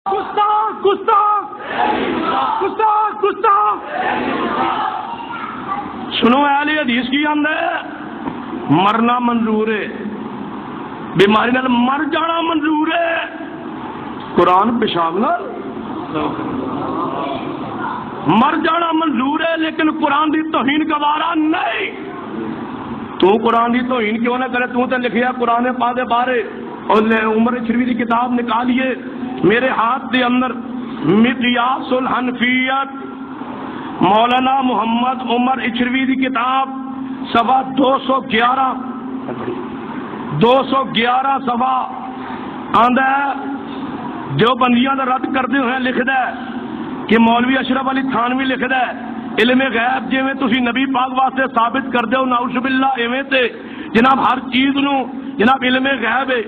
گستاخ گستاخ گستاخ گستاخ. سنو اہل حدیث کی اندر مرنا منظور ہے، بیماری نال مر جانا منظور ہے، قرآن پیشاب نال مر جانا منظور ہے، لیکن قرآن دی توہین گوارا نہیں. تو قرآن دی توہین کیوں نہ کرے؟ تو تے لکھیا قرآن پاک دے بارے، اور عمر شریف کی کتاب نکالیے میرے ہاتھ دے اندر، مقیاس الحنفیت مولانا محمد عمر اچھروی کی کتاب، صفحہ 211 صفحہ آندا ہے، جو بندیاں دا رد کرتے ہوئے لکھدا ہے کہ مولوی اشرف علی تھانوی لکھدا ہے علم غیب جویں تسی نبی پاک واسطے ثابت کردے ہو، نعوذ باللہ ایویں تے جناب ہر چیز نو جناب علم غیب ہے.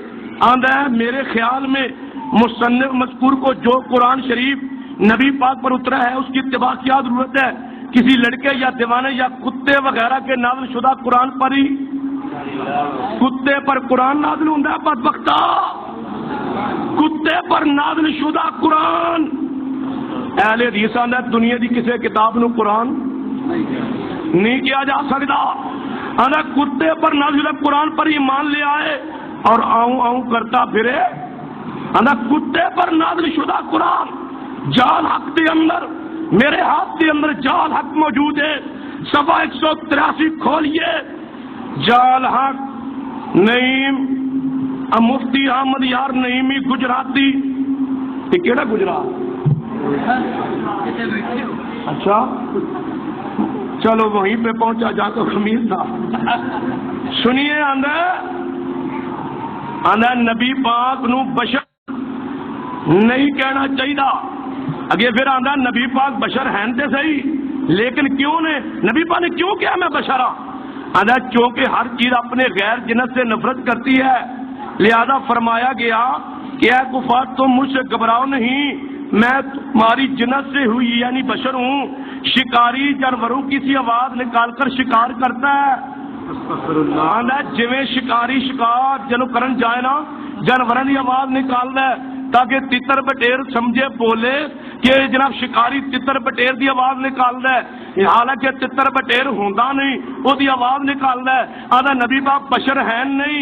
آندا ہے میرے خیال میں مصنف مذکور کو جو قرآن شریف نبی پاک پر اترا ہے اس کی اتباع کی ضرورت ہے، کسی لڑکے یا دیوانے یا کتے وغیرہ کے نازل شدہ قرآن پر ہی کتے پر قرآن نازل ہوندا ہے. بدبختہ کتے پر نازل شدہ قرآن. اہل حدیث آندا ہے دنیا دی کسی کتاب نو قرآن نہیں کیا جا سکتا. آندا کتے پر نازل قرآن پر ایمان لے آئے اور آؤں آؤں کرتا پھرے. آندا کتے پر نازل شدہ قرآن جال حق کے اندر، میرے ہاتھ کے اندر جال حق موجود ہے، صفحہ 183 کھولیے. جال حق نعیم مفتی احمد یار نعیمی گجراتی. یہ کیڑا گجرات؟ اچھا چلو وہیں پہ پہنچا جا تو خمیر تھا. سنیے آندا نبی پاک نو بشر نہیں کہنا چاہیے. اگے پھر آندا نبی پاک بشر ہیں تے صحیح، لیکن کیوں نے نبی پاک نے کیوں کیا میں بشر ہاں؟ آندا چونکہ ہر چیز اپنے غیر جنس سے نفرت کرتی ہے، لہذا فرمایا گیا کہ اے کفار تم مجھ سے گھبراؤ نہیں، میں تمہاری جنس سے ہوئی یعنی بشر ہوں. شکاری جانوروں کی سی آواز نکال کر شکار کرتا ہے. آندا جویں شکاری شکار جنو کرن جائے نا جانوراں دی آواز نکالدا ہے تاکہ تتر بٹیر سمجھے بولے کہ جناب شکاری تتر بٹیر دی آواز نکالدا ہے، حالانکہ تتر بٹیر ہوندا نہیں، وہ دی آواز نکالدا ہے. آندا نبی پاک بشر ہیں نہیں،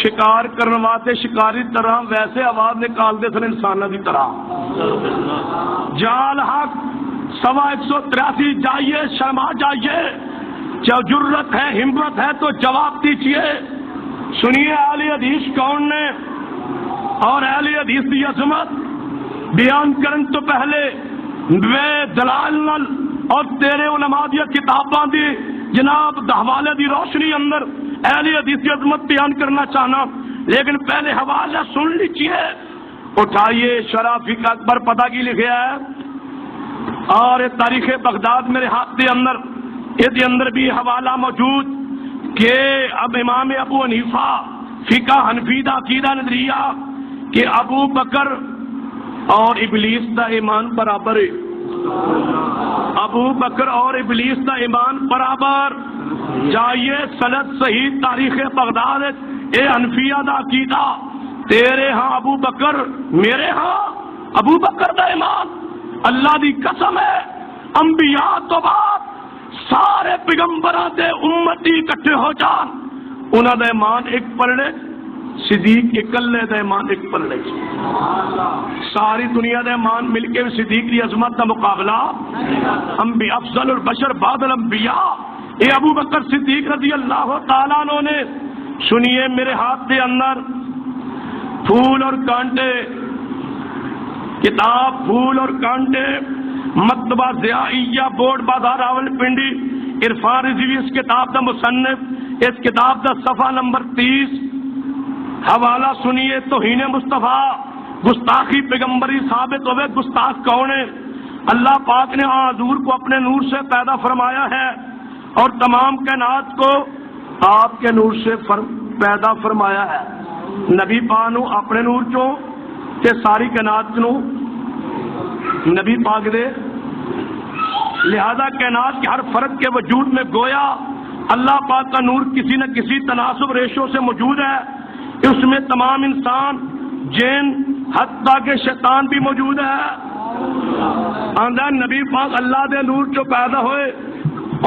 شکار کرنے واسطے شکاری طرح ویسے آواز نکالتے سن انسانوں کی طرح. جال حق سوا 183 جائیے، شرما جائیے، جو جرت ہے ہمت ہے تو جواب دیجیے. سنیے اہل حدیث کون نے اور اہل حدیث کی عظمت بیان کرن تو پہلے وے دلال نل اور تیرے علماء دی کتاباں دی جناب حوالے دی روشنی اندر اہل حدیث کی عظمت بیان کرنا چاہنا، لیکن پہلے حوالہ سن لیجیے. اٹھائیے شرح فقہ اکبر پتہ کی لکھا ہے، اور تاریخ بغداد میرے ہاتھ کے اندر یہ اندر بھی حوالہ موجود کہ اب امام ابو حنیفہ فقہ حنفی دا عقیدہ نظریہ کہ ابو بکر اور ابلیس دا ایمان برابر ہے. ابو بکر اور ابلیس دا ایمان برابر. جائیے سند صحیح تاریخ بغداد اے حنفیہ دا عقیدہ، تیرے ہاں ابو بکر میرے ہاں ابو بکر دا ایمان. اللہ دی قسم ہے انبیاء تو بعد سارے پیغمبراں دے امتی اکٹھے ہو جان، انہاں دا ایمان ایک پلڑے، صدیق اکلے دا ایمان ایک پلڑے. ساری دنیا دا ایمان مل کے صدیق کی عظمت دا مقابلہ انبیاء افضل البشر بعد الانبیاء اے ابو بکر صدیق رضی اللہ تعالیٰ عنہ نے. سنیے میرے ہاتھ کے اندر پھول اور کانٹے کتاب، پھول اور کانٹے، مکتبہ ضیائیہ بورڈ بازار راول پنڈی، عرفان رضوی اس کتاب دا مصنف، اس کتاب دا صفحہ نمبر 30. حوالہ سنیے توہین مصطفیٰ گستاخی پیغمبری ثابت ہوئے. گستاخ کون ہے؟ اللہ پاک نے حضور کو اپنے نور سے پیدا فرمایا ہے اور تمام کائنات کو آپ کے نور سے پیدا فرمایا ہے. نبی پاک نو اپنے نور چوں تے ساری کائنات نو نبی پاک دے، لہذا کائنات کے ہر فرد کے وجود میں گویا اللہ پاک کا نور کسی نہ کسی تناسب ریشوں سے موجود ہے. اس میں تمام انسان، جن، حتیٰ کہ شیطان بھی موجود ہے. آندہ نبی پاک اللہ دے نور چو پیدا ہوئے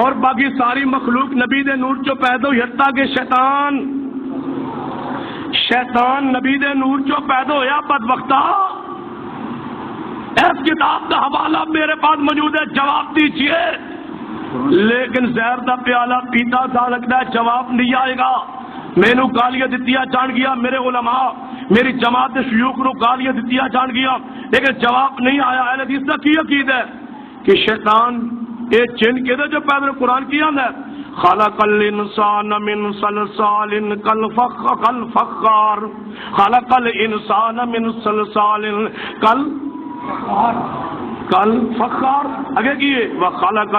اور باقی ساری مخلوق نبی دے نور چو پیدا ہوئی، حتیٰ کہ شیطان نبی دے نور چو پیدا ہویا. بدبختہ اس کتاب کا حوالہ میرے پاس موجود ہے، جواب دیجئے. لیکن زہر دا پیالہ پیتا تھا، لگتا ہے جواب نہیں آئے گا. مینو گالیاں دتیا جان گیا، میرے علماء میری جماعت شیوخ نو گالیاں دتیا جان گیا، لیکن جواب نہیں آیا. اہل حدیث کا کی عقید ہے کہ شیطان اے جن کے جو پیدا قرآن کیا ہے، خلق الانسان من صلصال کالفخار، خلق الانسان من صلصال کالفخار. اگے کیے وخلق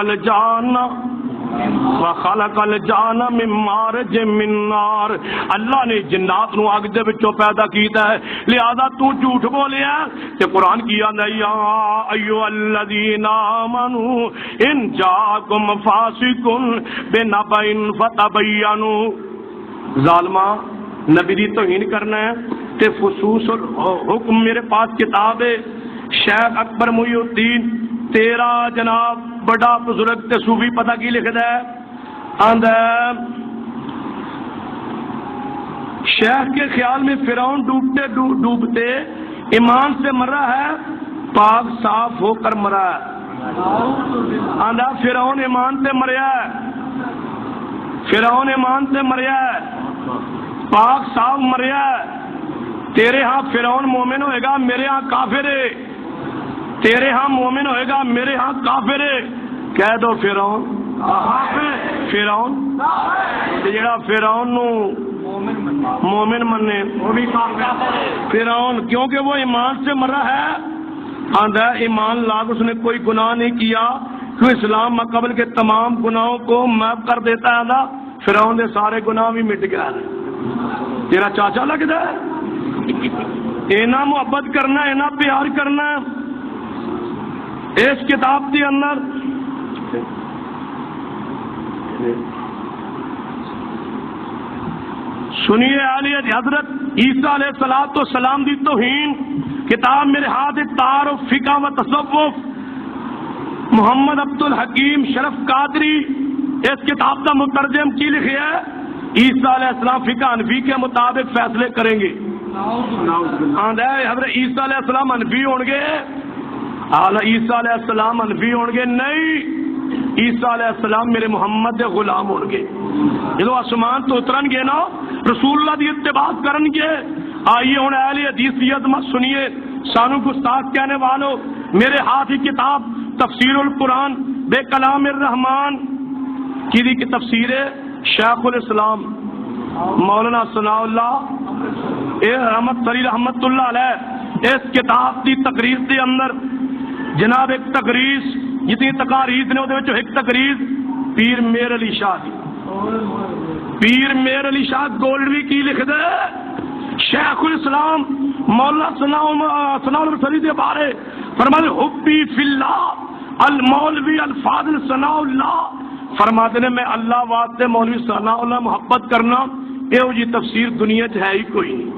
الجان من مارج من نار. اللہ نے جنات نو آگ دے وچوں پیدا کیتا ہے، لہذا تو جھوٹ بولیا کہ قرآن کیا نہیں یا ایھا الذین آمنوا ان جاءکم فاسق بنبأ فتبینوا. ظالما نبی دی توہین کرنا ہے تے فصوص الحکم میرے پاس کتاب ہے. شیخ اکبر محی الدین تیرا جناب بڑا بزرگ تے صوفی پتہ کی لکھدا ہے، آندا شیخ کے خیال میں فرعون ڈوبتے ایمان سے مرا ہے، پاک صاف ہو کر مرا ہے. آندا فرعون ایمان سے مریا ہے، فرعون ایمان سے مریا ہے، پاک صاف مریا ہے. تیرے ہاں فرعون مومن ہوئے گا، میرے ہاں کافر ہے. تیرے ہاں مومن ہوئے گا، میرے ہاں کافر ہے. کہہ دو فرعون جڑا فرعون نو مومن منے وہ بھی فرعون، کیونکہ وہ ایمان سے مرا ہے. آندہ ایمان لاگ اس نے کوئی گناہ نہیں کیا، تو اسلام قبل کے تمام گناہوں کو معاف کر دیتا ہے. آندہ فرعون دے سارے گناہ بھی مٹ گئے. تیرا چاچا لگتا ہے. اینا محبت کرنا، اینا پیار کرنا اس کتاب کے اندر. سنیے عالیہ حضرت عیسیٰ علیہ السلام دی توہین کتاب میرے ہاتھ تعارف فقہ و تصوف محمد عبد الحکیم شرف قادری اس کتاب کا مترجم کی لکھی ہے. عیسیٰ علیہ السلام فقہ حنفی کے مطابق فیصلے کریں گے. حضرت عیسیٰ علیہ السلام حنفی ہوں گے، عیسیٰ علیہ السلام حنفی ہوں گے نہیں، عیسیٰ علیہ السلام میرے محمد دے غلام ہوں گے. جدو آسمان تو اترن گے نا رسول اللہ دی اتباع کرن گے. آئیے ہوں اہل حدیث کی عظمت سنیے. سانو گستاخ کہنے والوں، میرے ہاتھ ہی کتاب تفسیر القرآن بے کلام الرحمن کی تفسیر ہے. شیخ الاسلام مولانا ثناء اللہ رحمت سری رحمت اللہ علیہ اس کتاب کی تقریر کے اندر جناب ایک تقریر جتنی تقاریر نے وہ ایک تقریر پیر میر علی شاہ دی، پیر میر علی شاہ گولڈوی کی لکھ دے شیخ الاسلام مولانا ثناء السری کے بارے فرماتے حبی فی اللہ المولوی الفاضل ثناء اللہ. فرماتے ہیں میں اللہ واسطے مولوی ثناء اللہ محبت کرنا یہ جی تفسیر دنیا ہے ہی کوئی نہیں.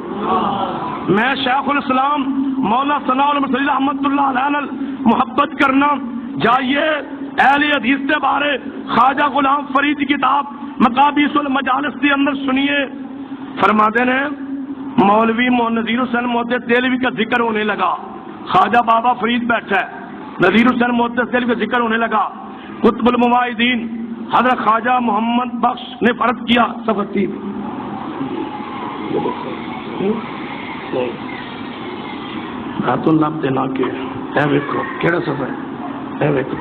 میں شیخ الاسلام مولانا ثناء السری رحمت اللہ علیہ محبت کرنا. جائیے اہل حدیث کے بارے خواجہ غلام فرید کی کتاب مقابیس المجالس کے اندر سنیے. فرماتے ہیں مولوی نذیر حسین محدث دہلوی کا ذکر ہونے لگا. خواجہ بابا فرید بیٹھا ہے، نذیر حسین محدث دہلوی کا ذکر ہونے لگا. قطب المواحدین حضرت خواجہ محمد بخش نے فرض کیا سفتی خاتون نام دینا کے اے ویکھو کیڑا سفر اے ویکھو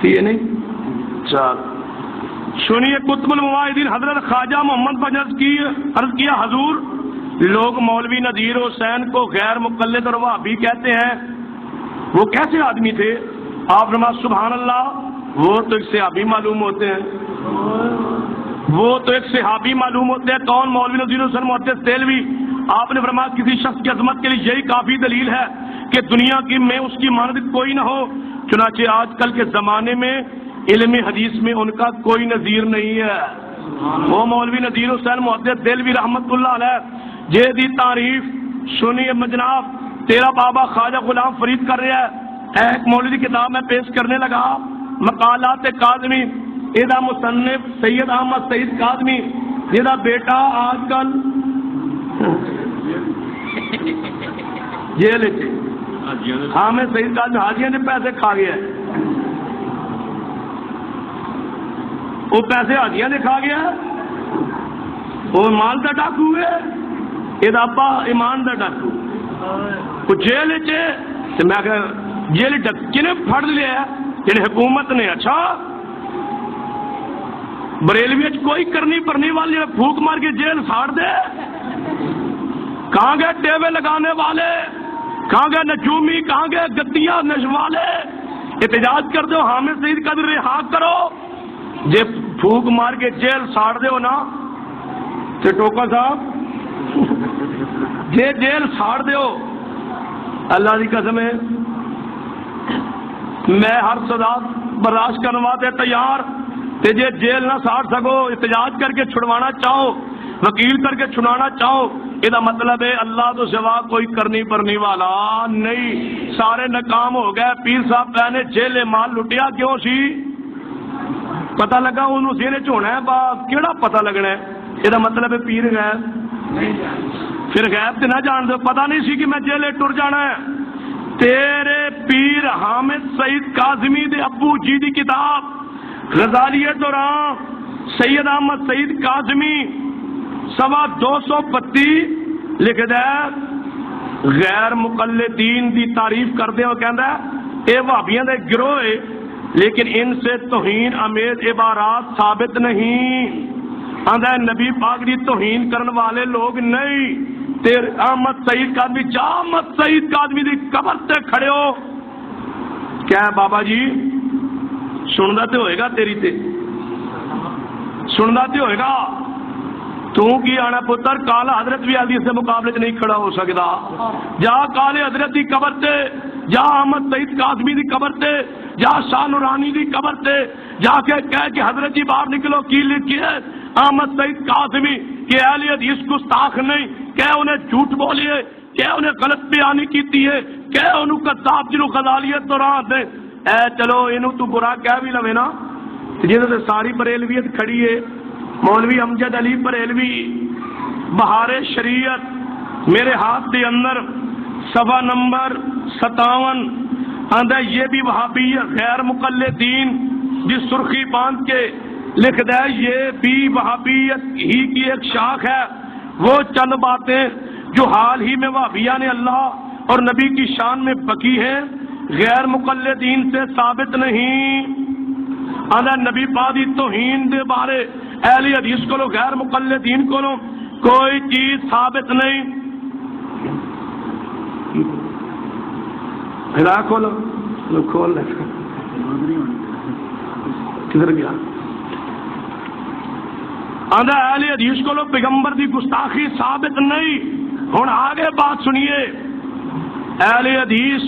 تھی نہیں. چل سنیے قطب المواحدین حضرت خواجہ محمد بخش کی عرض کیا حضور لوگ مولوی نذیر حسین کو غیر مقلد اور وہابی کہتے ہیں، وہ کیسے آدمی تھے؟ آپ فرمایا سبحان اللہ وہ تو ایک صحابی معلوم ہوتے ہیں، وہ تو ایک صحابی معلوم ہوتے ہیں. کون؟ مولوی نذیر حسین محدث دہلوی. آپ نے فرمایا کسی شخص کی عظمت کے لیے یہی کافی دلیل ہے کہ دنیا کی میں اس کی مانند کوئی نہ ہو. چنانچہ آج کل کے زمانے میں علم حدیث میں ان کا کوئی نظیر نہیں ہے. وہ مولوی نذیر حسین محدث دہلوی رحمت اللہ علیہ جے دی تعریف سنیے جناب، تیرا بابا خواجہ غلام فرید کر رہا ہے، ایک مولوی کتاب میں پیش کرنے لگا، مقالات کاظمی، یہ مصنف سید احمد سعید کاظمی، یہ بیٹا آج کل جیل حامد سعید کاظمی حاجیاں نے پیسے کھا گیا ہے، وہ پیسے حاجیاں نے کھا گیا، وہ مال کا ڈاکو ہے، یہ ابا ایمان کا ڈاکو، وہ جیل میں جیل کنے پھڑ لیا جی حکومت نے۔ اچھا بریلوی کوئی کرنی پرنی والی پھوک مار کے جیل ساڑ دے، کہاں گئے ٹیوے لگانے والے، کہاں گئے نجومی، کہاں گئے گدیاں والے؟ احتجاج کر دو، حامد سعید کا رہا کرو، جے پھوک مار کے جیل ساڑ دے ہو نا تے ٹوکا صاحب جے جیل ساڑ دے ہو، اللہ کی قسم ہے میں ہر سزا برداشت کرنے واسطے تیار، تے جے جیل نہ ساڑ سکو، احتجاج کر کے چھڑوانا چاہو، وکیل کر کے چھڑانا چاہو، یہ مطلب ہے اللہ تو سوا کوئی کرنی پرنی والا نہیں، سارے ناکام ہو گئے۔ پیر صاحب پہنے جیل مال لٹیا کیوں سی؟ پتہ لگا انہوں سینے چونا ہے، با کیڑا پتہ لگنا ہے؟ یہ مطلب ہے پیر غیب، پھر غیب تے نہ جان دو، پتہ نہیں سی کہ میں جیلے ٹر جانا ہے۔ تیرے پیر حامد سعید کاظمی دے ابو جی دی کتاب غزالی دوران سید احمد سعید کاظمی 232 لکھ دے، غیر مقلدین دی تعریف کردے ہو کہندا ہے اے وہابیاں دے گروہ ہے، لیکن ان سے توہین آمیز عبارات ثابت نہیں، آندا ہے نبی پاک دی توہین کرنے والے لوگ نہیں۔ تیر احمد سعید کاظمی جا احمد سعید کاظمی دی قبر تے کھڑے ہو، کیا ہے بابا جی سندا تے ہوئے گا، تیری تے سندا تے ہوئے گا، تو کی آنا پتر کالا حضرت بھی حدیث سے مقابلے نہیں کھڑا ہو سکتا، جا کالے حضرت دی قبر تے، جا احمد سعید کاظمی دی قبر تے، جا شاہ نورانی دی قبر تے جا کے کہہ کہ حضرت جی باہر نکلو کی لکھی ہے احمد سعید کاظمی کہ اہل حدیث گستاخ نہیں، کہ انہیں جھوٹ بولیے، کہ انہیں غلط بیانی کیتی ہے، کہ انہوں کذاب جنہوں غزالیت دوران دے، اے چلو انہوں تو برا کہہ بھی لوے نا، جنہوں سے ساری بریلویت کھڑی ہے، مولوی امجد علی بریلوی بہار شریعت میرے ہاتھ کے اندر صفحہ نمبر 57 آندہ یہ بھی وہابی غیر مقلدین جس سرخی باندھ کے لکھ دے، یہ بھی وہابیت ہی کی ایک شاخ ہے، وہ چند باتیں جو حال ہی میں وہابیہ نے اللہ اور نبی کی شان میں بکی ہیں غیر مقلدین سے ثابت نہیں۔ آندہ نبی پادی توہین دے بارے اہل حدیث کو لو غیر مقلدین کو لو کوئی چیز ثابت نہیں۔ ہدا کھولو کھول لے، کدھر گیا؟ آندہ اہل حدیث کو لو پیغمبر دی گستاخی ثابت نہیں۔ ہن آگے بات سنیے، اہل حدیث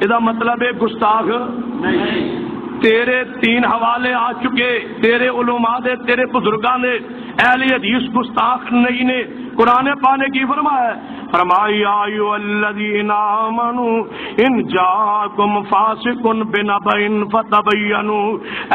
ادا مطلب ہے گستاخ نہیں۔ تیرے 3 حوالے آ چکے، تیرے علماء دے، تیرے بزرگاں نے اہل حدیث گستاخ نہیں نے۔ قرآن پانے کی فرمایا فرمائی ایو الذین آمنوا ان جاءکم فاسق بنبأ فتبینوا،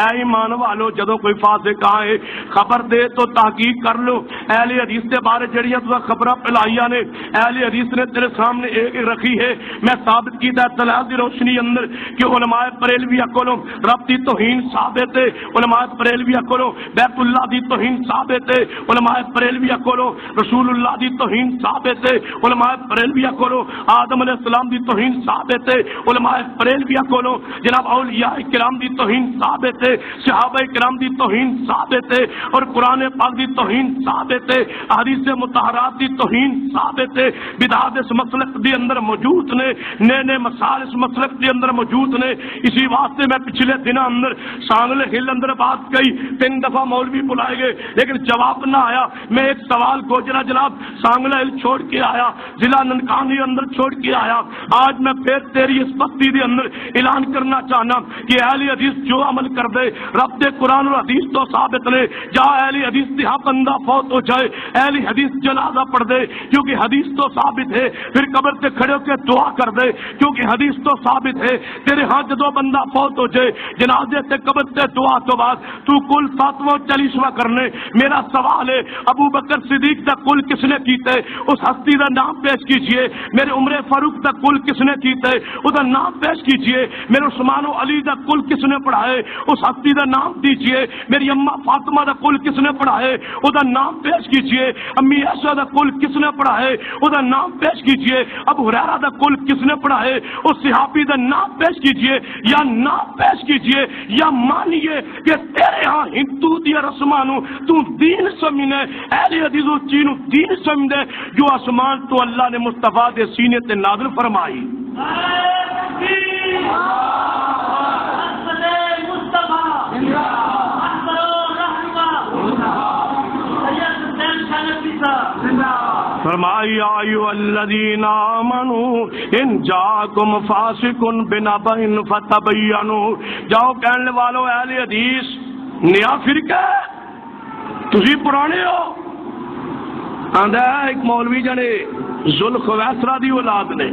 اے ایمان والو جدو کوئی فاسق آئے خبر دے تو تحقیق کر لو۔ اہل حدیث کے بارے جڑیاں تو خبریں پلائیاں نے اہل حدیث نے تیرے سامنے ایک رکھی ہے، میں ثابت کیتا ہے اطلاع دی روشنی اندر کہ علماء بریلویہ کولوں رب دی توہین ثابت ہے، علماء بریلویہ کولوں بیت اللہ دی توہین ثابت ہے، علماء بریلویہ کولوں رسول اللہ دی توہین ثابت ہے، علماء بریلویہ کولوں آدم علیہ السلام دی توہین ثابت ہے، علماء بریلویہ کولوں جناب اولیاء کرام دی توہین ثابت ہے، صحابہ کرام دی توہین ثابت ہے، اور قرآن پاک دی توہین ثابت ہے، احادیث مطہرات دی توہین ثابت ہے۔ بدعات اس مسلک دی اندر موجود نے، نئے نئے مسائل اس مسلک دی اندر موجود نے۔ اسی واسطے میں پچھلے دنوں اندر سانگلے ہل اندر بات کہی، 3 دفعہ مولوی بلائے گئے لیکن جواب نہ آیا۔ میں ایک سوال کو جناب سانگلہ ہل چھوڑ کے آیا، ضلع ننکانی اندر چھوڑ کے آیا. آج میں پھر تیری اس بستی دے اندر اعلان کرنا چاہنا کہ اہل حدیث جو عمل کر دے رب دے قرآن اور حدیث تو ثابت نے. جا اہل حدیث تہا بندہ فوت ہو جائے اہل حدیث جنازہ پڑھ دے کیونکہ حدیث تو ثابت ہے. پھر قبر سے کھڑے ہو کے دعا کر دے کیونکہ حدیث تو ثابت ہے. تیرے ہاں جدو بندہ فوت ہو جائے جنازے سے قبر سے دعا تو بعد تو کل 7واں 40واں کرنے. میرا سوال ہے ابو بکر صدیق تک کل کس نے کیتے اس ہستی کا نام پیش کیجئے. میرے عمر فاروق تک کل کس نے کیتے اس نام پیش کیجئے. میرے عثمان و علی کا کل کس نے پڑھائے اس ہستی کا نام دیجئے. میری اما فاطمہ کا کل کس نے پڑھائے اس نام پیش کیجئے. امی عائشہ کا کل کس نے پڑھائے اس نام پیش کیجئے. ابو ہریرہ کا کل کس نے پڑھائے اس صحابی کا نام پیش کیجئے. یا نام پیش کیجئے یا مانیے کہ تیرے ہاں ہندو دی رسمانو تو دین سمجھنے اہل حدیث چینو دین سمجھنے جو آسمان تو اللہ نے مصطفیٰ دے سینے تے نازل فرمائی. فرمایا ایھا الذین آمنوا ان جاءکم فاسق بنبأ فتبینوا. جاؤ کہنے والو اہل حدیث نیا فرقہ تسی پرانے ہو. آندا ایک مولوی جنے ذوالخویسرہ دی اولاد نے.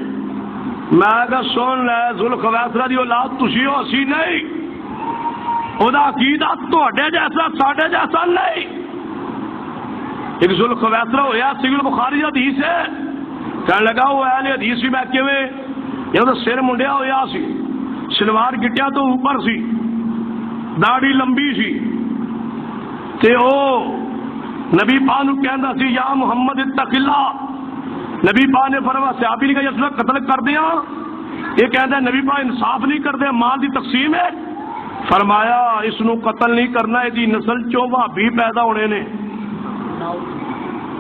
میں کہا سن لے ذوالخویسرہ دی اولاد تسی ہو اسی نہیں. او دا عقیدہ تہاڈے جیسا ساڈے جیسا نہیں. ایک ذوالخویسرہ ہویا صحیح بخاری حدیث ہے. کہنے لگا وہ اہل حدیث سی. میں کیویں یہ تو سر منڈیا ہویا سی شلوار گٹیا تو اوپر سی داڑھی لمبی سی تے او نبی پاک نو کہندا سی یا محمد اتق اللہ. نبی پاک نے فرمایا صحابی نے کہا اس نے قتل کر دیا. یہ کہندا نبی پاک انصاف نہیں کرتے مال دی تقسیم ہے. فرمایا اس نو قتل نہیں کرنا دی نسل چوں وہابی پیدا ہونے نے.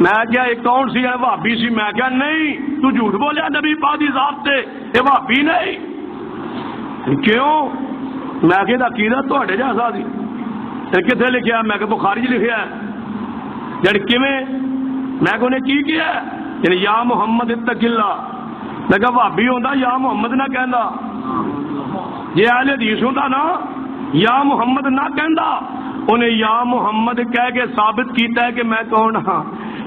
میں کیا ایک کون سی ہے وہابی سی. میں کیا نہیں تو جھوٹ بولیا نبی پاک دی ذات تے یہ وہابی نہیں. کیوں؟ میں کہ عقیدہ تہاڈے جیسا سی. کتنے لکھیا؟ میں کہ بخاری جی لکھیا ہے. جڑ کیویں؟ میں کہ انہیں کی کیا ہے یعنی یا محمد اتق اللہ. میں کہ وہابی ہوندا یا محمد نہ کہندا. یہ اہل حدیث ہوندا نا یا محمد نہ کہندا. انہیں یا محمد کہہ کے ثابت کیتا ہے کہ میں کون ہاں.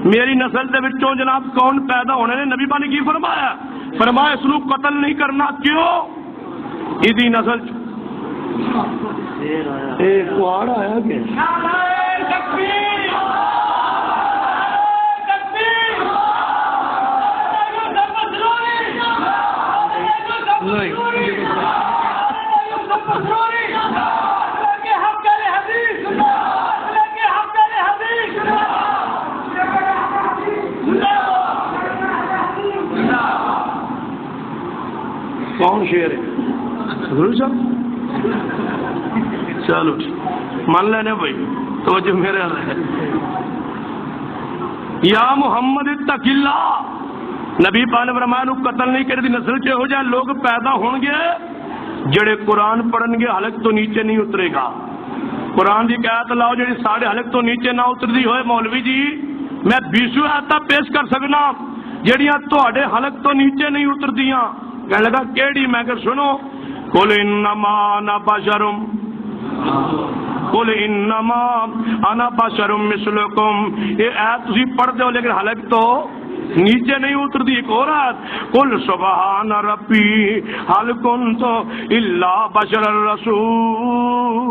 میری نسل دے وچوں جناب کون پیدا ہونے نے. نبی پاک نے کی فرمایا؟ فرمایا اس نو قتل نہیں کرنا. کیوں؟ ایدی نسل ایک کوڑ آیا کہ کون شیر ہے؟ چلو مان لینے بھائی توجہ میرے ہے. یا محمد اتق اللہ. نبی پاک نے فرمایا نو قتل نہیں کرے. نسل چ ہو جائے لوگ پیدا ہون گے جڑے قرآن پڑھن گے حلق تو نیچے نہیں اترے گا. قرآن کی آیت لاؤ جڑی ساڑھے حلق تو نیچے نہ اترتی ہوئے. مولوی جی میں 20 آیتاں پیش کر سکنا جڑیاں تہاڈے حلق تو نیچے نہیں اتردیاں. کہنے لگا کیڑی؟ میں کہ سنو قل انما انا بشر قل انما انا بشر مثلکم. یہ آیت تسی پڑھتے ہو لیکن حلق تو نیچے نہیں اترتی. ایک اور آیت قل سبحان ربی هل كنت الا بشر رسولا.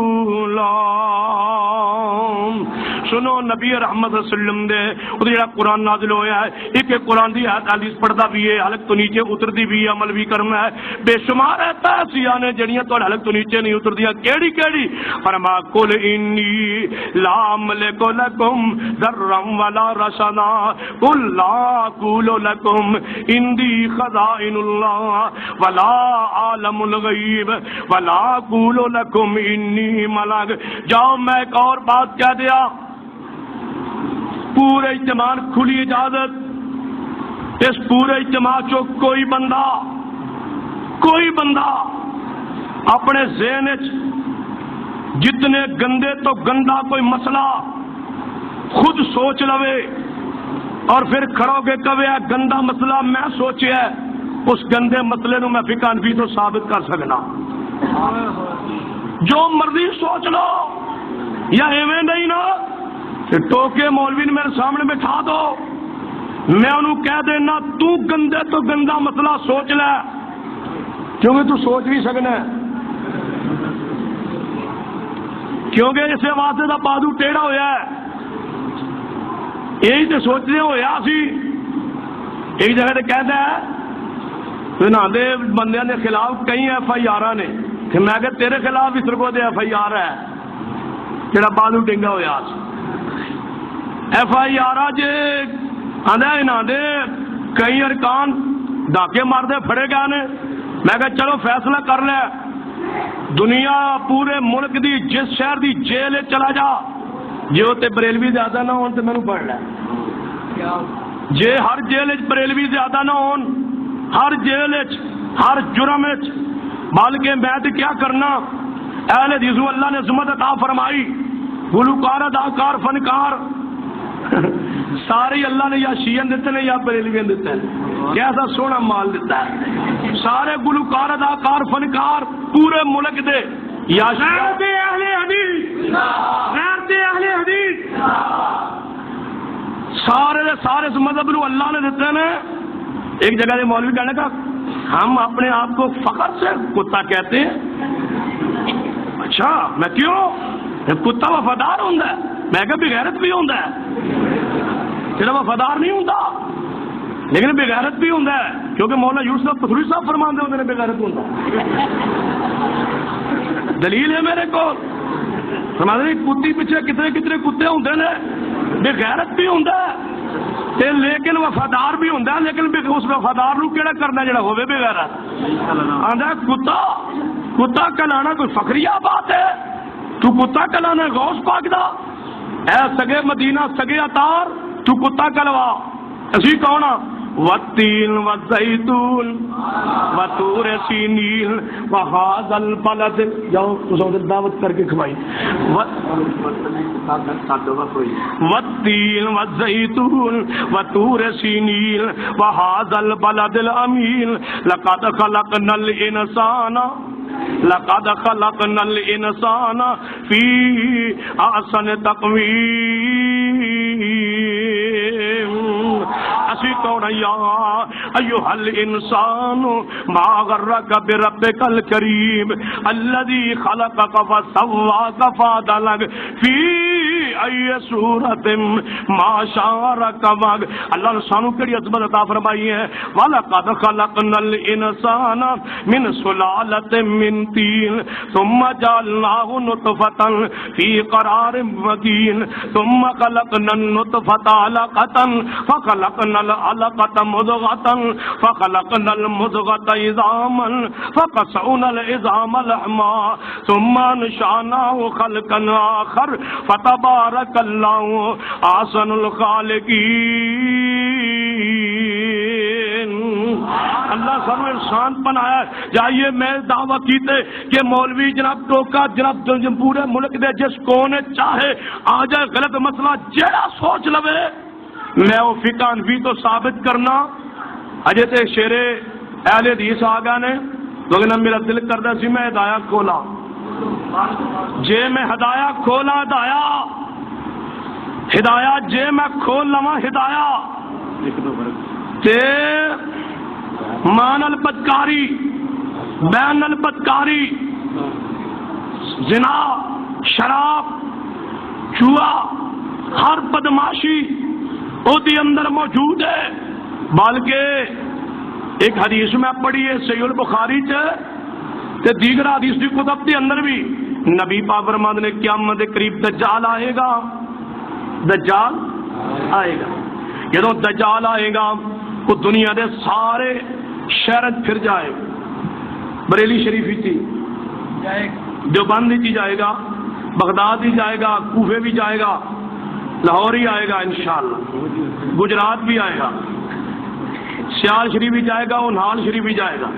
سنو نبی رحمت صلی اللہ علیہ وسلم دے او جڑا قرآن نازل ہویا ہے ایک قرآن دی آیت حدیث پڑھدا بھی ہے حلق تو نیچے اتردی بھی ہے عمل بھی کرنا ہے. بے شمار ایتاں ایسیاں نے جڑیاں تو حلق تو نیچے نہیں اتردیاں. کیڑی کیڑی؟ فرما قل انی لا املک لکم ضرا ولا رشدا قل لا اقول لکم عندی خزائن اللہ ولا عالم الغیب ولا اقول لکم انی ملک. جاؤ میں ایک اور بات کہہ دیا. پورے اجتماع کھلی اجازت. اس پورے اجتماع چو کوئی بندہ اپنے ذہن جتنے گندے تو گندا کوئی مسئلہ خود سوچ لوے اور پھر کھڑو کے کبھی گندا مسئلہ میں سوچیا اس گندے مسئلے نو میں فقہ حنفی تو ثابت کر سکنا. جو مرضی سوچ لو یا ایویں نہیں نا ٹوکے مولوی نے میرے سامنے بٹھا دو میں انہوں کہہ دینا تو گندے تو گندا مسئلہ سوچ لے کیونکہ تو سوچ بھی سکنا ہے کیونکہ اسے واسطے دا بازو ٹیڑھا ہویا ہے یہی تو سوچنے ہویا سی ایک جگہ تے کہتا ہے دے بندیاں دے خلاف کئی ایف آئی آر نے کہ میں کہ تیرے خلاف اس کو دے ایف آئی آر ہے جڑا بازو ٹنگا ہویا C F I R J آدھا انہاں دے کئی ارکان ڈاکے مار دے پھڑے گئے نے میں کہ چلو فیصلہ کر لے دنیا پورے ملک دی جس شہر دی جیل چلا جا جے تے بریلوی زیادہ نہ ہون تے مینوں پڑھ لے جے ہر جیل بریلوی زیادہ نہ ہون ہر جیل ہر جرم بلکہ میں تے کیا کرنا اہل حدیث اللہ نے عظمت عطا فرمائی گلوکار اداکار فنکار سارے اللہ نے یا شیعہ دیتے ہیں یا بریلوی دیتے ہیں کیسا سونا مال دیتا ہے سارے گلوکار اداکار فنکار پورے ملک دے یا غیرت اہل حدیث غیرت اہل حدیث سارے اس مذہب نو اللہ نے دیتے ہیں. ایک جگہ دے مولوی کہنے کا ہم اپنے آپ کو فخر سے کتا کہتے ہیں. اچھا میں کیوں کتا وفادار ہوندا ہے میں کہ بغیرت بھی ہوندا ہے صرف وفادار نہیں ہوندا لیکن بغیرت بھی ہوندا ہے کیونکہ مولانا یوسف پتھوری صاحب فرماندے ہوندے نے بغیرت ہوندا دلیل ہے میرے کو فرماندے کتی پیچھے کتنے کتنے کتے ہوندے نے بغیرت بھی ہوندا ہے لیکن وفادار بھی ہوندا ہے لیکن اس وفادار نو کیڑا کرنا جڑا ہوے بغیرت آندا کتا کلانا کوئی فخریہ بات ہے تو کتا کلانا غوث پاک دا اے سگے مدینہ سگے اتار تو کتا کلوا اسی کون والتین والزیتون وطور سینین وہذا البلد جاؤ اس وقت دعوت کر کے کھوائی والتین والزیتون وطور سینین وہذا البلد الامین لقد خلقنا الانسان فی احسن تقویم اسی کون یا ایوہ الانسان ما غرک بربک الکریم الذی خلقک فسواک فعدلک فی ای صورت ما شاء رکبک. اللہ نے سانو کڑی عظمت عطا فرمائی ہے وَلَقَدْ خَلَقْنَا الْإِنسَانَ مِنْ سُلَالَةٍ مِّن طِينٍ ثُمَّ جَعَلْنَاهُ نُطْفَةً فِي قَرَارٍ مَّكِينٍ ثُمَّ خَلَقْنَا النُّطْفَةَ عَلَقَةً فَخَلَقْنَا الْعَلَقَةَ مُضْغَةً فَخَلَقْنَا الْمُضْغَةَ عِظَامًا فَقَسَوْنَا الْعِظَامَ لَحْمًا ثُمَّ أَنشَأْنَاهُ خَلْقًا آخَرَ فتبارک اللہ احسن الخالقین. اللہ سب انسان بنایا. جائیے میں دعویٰ کیتے کہ مولوی جناب ٹوکا جناب پورے ملک دے جس کونے چاہے آ جائے غلط مسئلہ جیڑا سوچ لوے میں وہ فقہ حنفی تو ثابت کرنا. اجے تے شیر اہل حدیث آ گئے نے لیکن میرا دل کردا سی میں ہدایہ کھولا جے میں ہدایہ کھولا ہدایہ جے میں کھول لواں ہدایہ تے مان البدکاری بین البدکاری زنا شراب جوا ہر بدماشی او دی اندر موجود ہے. بلکہ ایک حدیث میں پڑھی ہے صحیح البخاری تے دیگر حدیث کی کتب کے اندر بھی نبی پاک فرماتے نے قیامت کے قریب دجال آئے گا جدوں دجال آئے گا وہ دنیا دے سارے شہر پھر جائے بریلی شریف ہی تھی دیوبند ہی جائے گا بغداد ہی جائے گا کوفے بھی جائے گا لاہور ہی آئے گا انشاءاللہ گجرات بھی آئے گا سیال شریف بھی جائے گا انہال شریف بھی جائے گا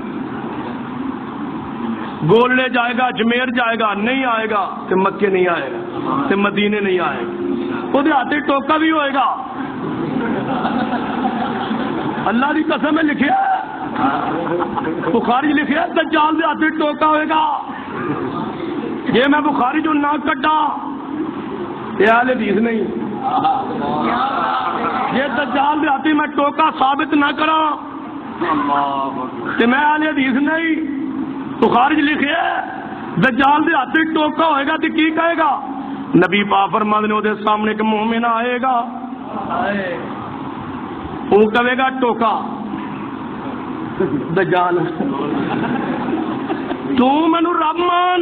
گولڈے جائے گا اجمیر جائے گا نہیں آئے گا تو مکے نہیں آئے گا تو مدینے نہیں آئے گا وہ ہاتھ ٹوکا بھی ہوئے گا اللہ کی قسم ہے لکھیا بخاری لکھیا دجال دے ہاتھ ٹوکا ہوئے گا. یہ میں بخاری جو نہ کٹا یہ اہل حدیث نہیں. یہ دجال دے ہاتھ میں ٹوکا ثابت نہ کرا کہ میں اہل حدیث نہیں. بخاری لکھیا دجال دے ہاتھ ٹوکا ہوئے گا تو کی کہے گا؟ نبی پاک فرماتے ہیں وہ سامنے ایک مومن آئے گا وہ کہے گا ٹوکا دجال تو مینو رب مان.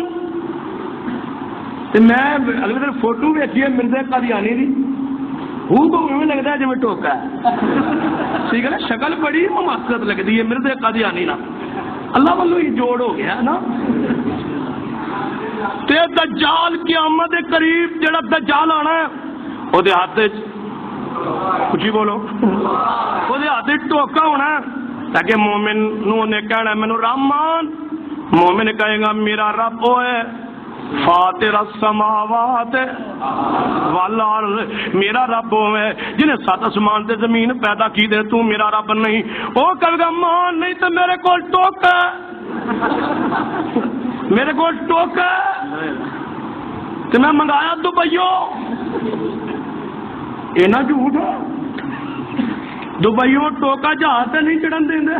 میں اگلے دن فوٹو ویکھی ہے مرزا قادیانی دی وہ تو میں لگتا ہے جی ٹوکا ہے. ٹھیک ہے نا شکل بڑی مماثلت لگتی ہے مرزا قادیانی نا. اللہ والوں ہی جوڑ ہو گیا نا. تے دجال قیامت دے قریب جڑا دجال آنا ہے وہ دے ہاتھ کچھ بولو وہ دے ہاتھ ٹوکا ہونا ہے تاکہ مومن نو نے کہنا مینو رب مان. مومن کہے گا میرا رب وہ ہے فاطر السماوات والارض. میرا رب وہ ہے جنہیں 7 آسمان تے زمین پیدا کی دے. تو میرا رب نہیں. وہ کہے گا مان نہیں تو میرے کو ٹوکا میرے کو ٹوکا تو میں منگایا دبئیو یہ نہ جھوٹ دبئیو ٹوکا جہاز سے نہیں چڑھن دیں دے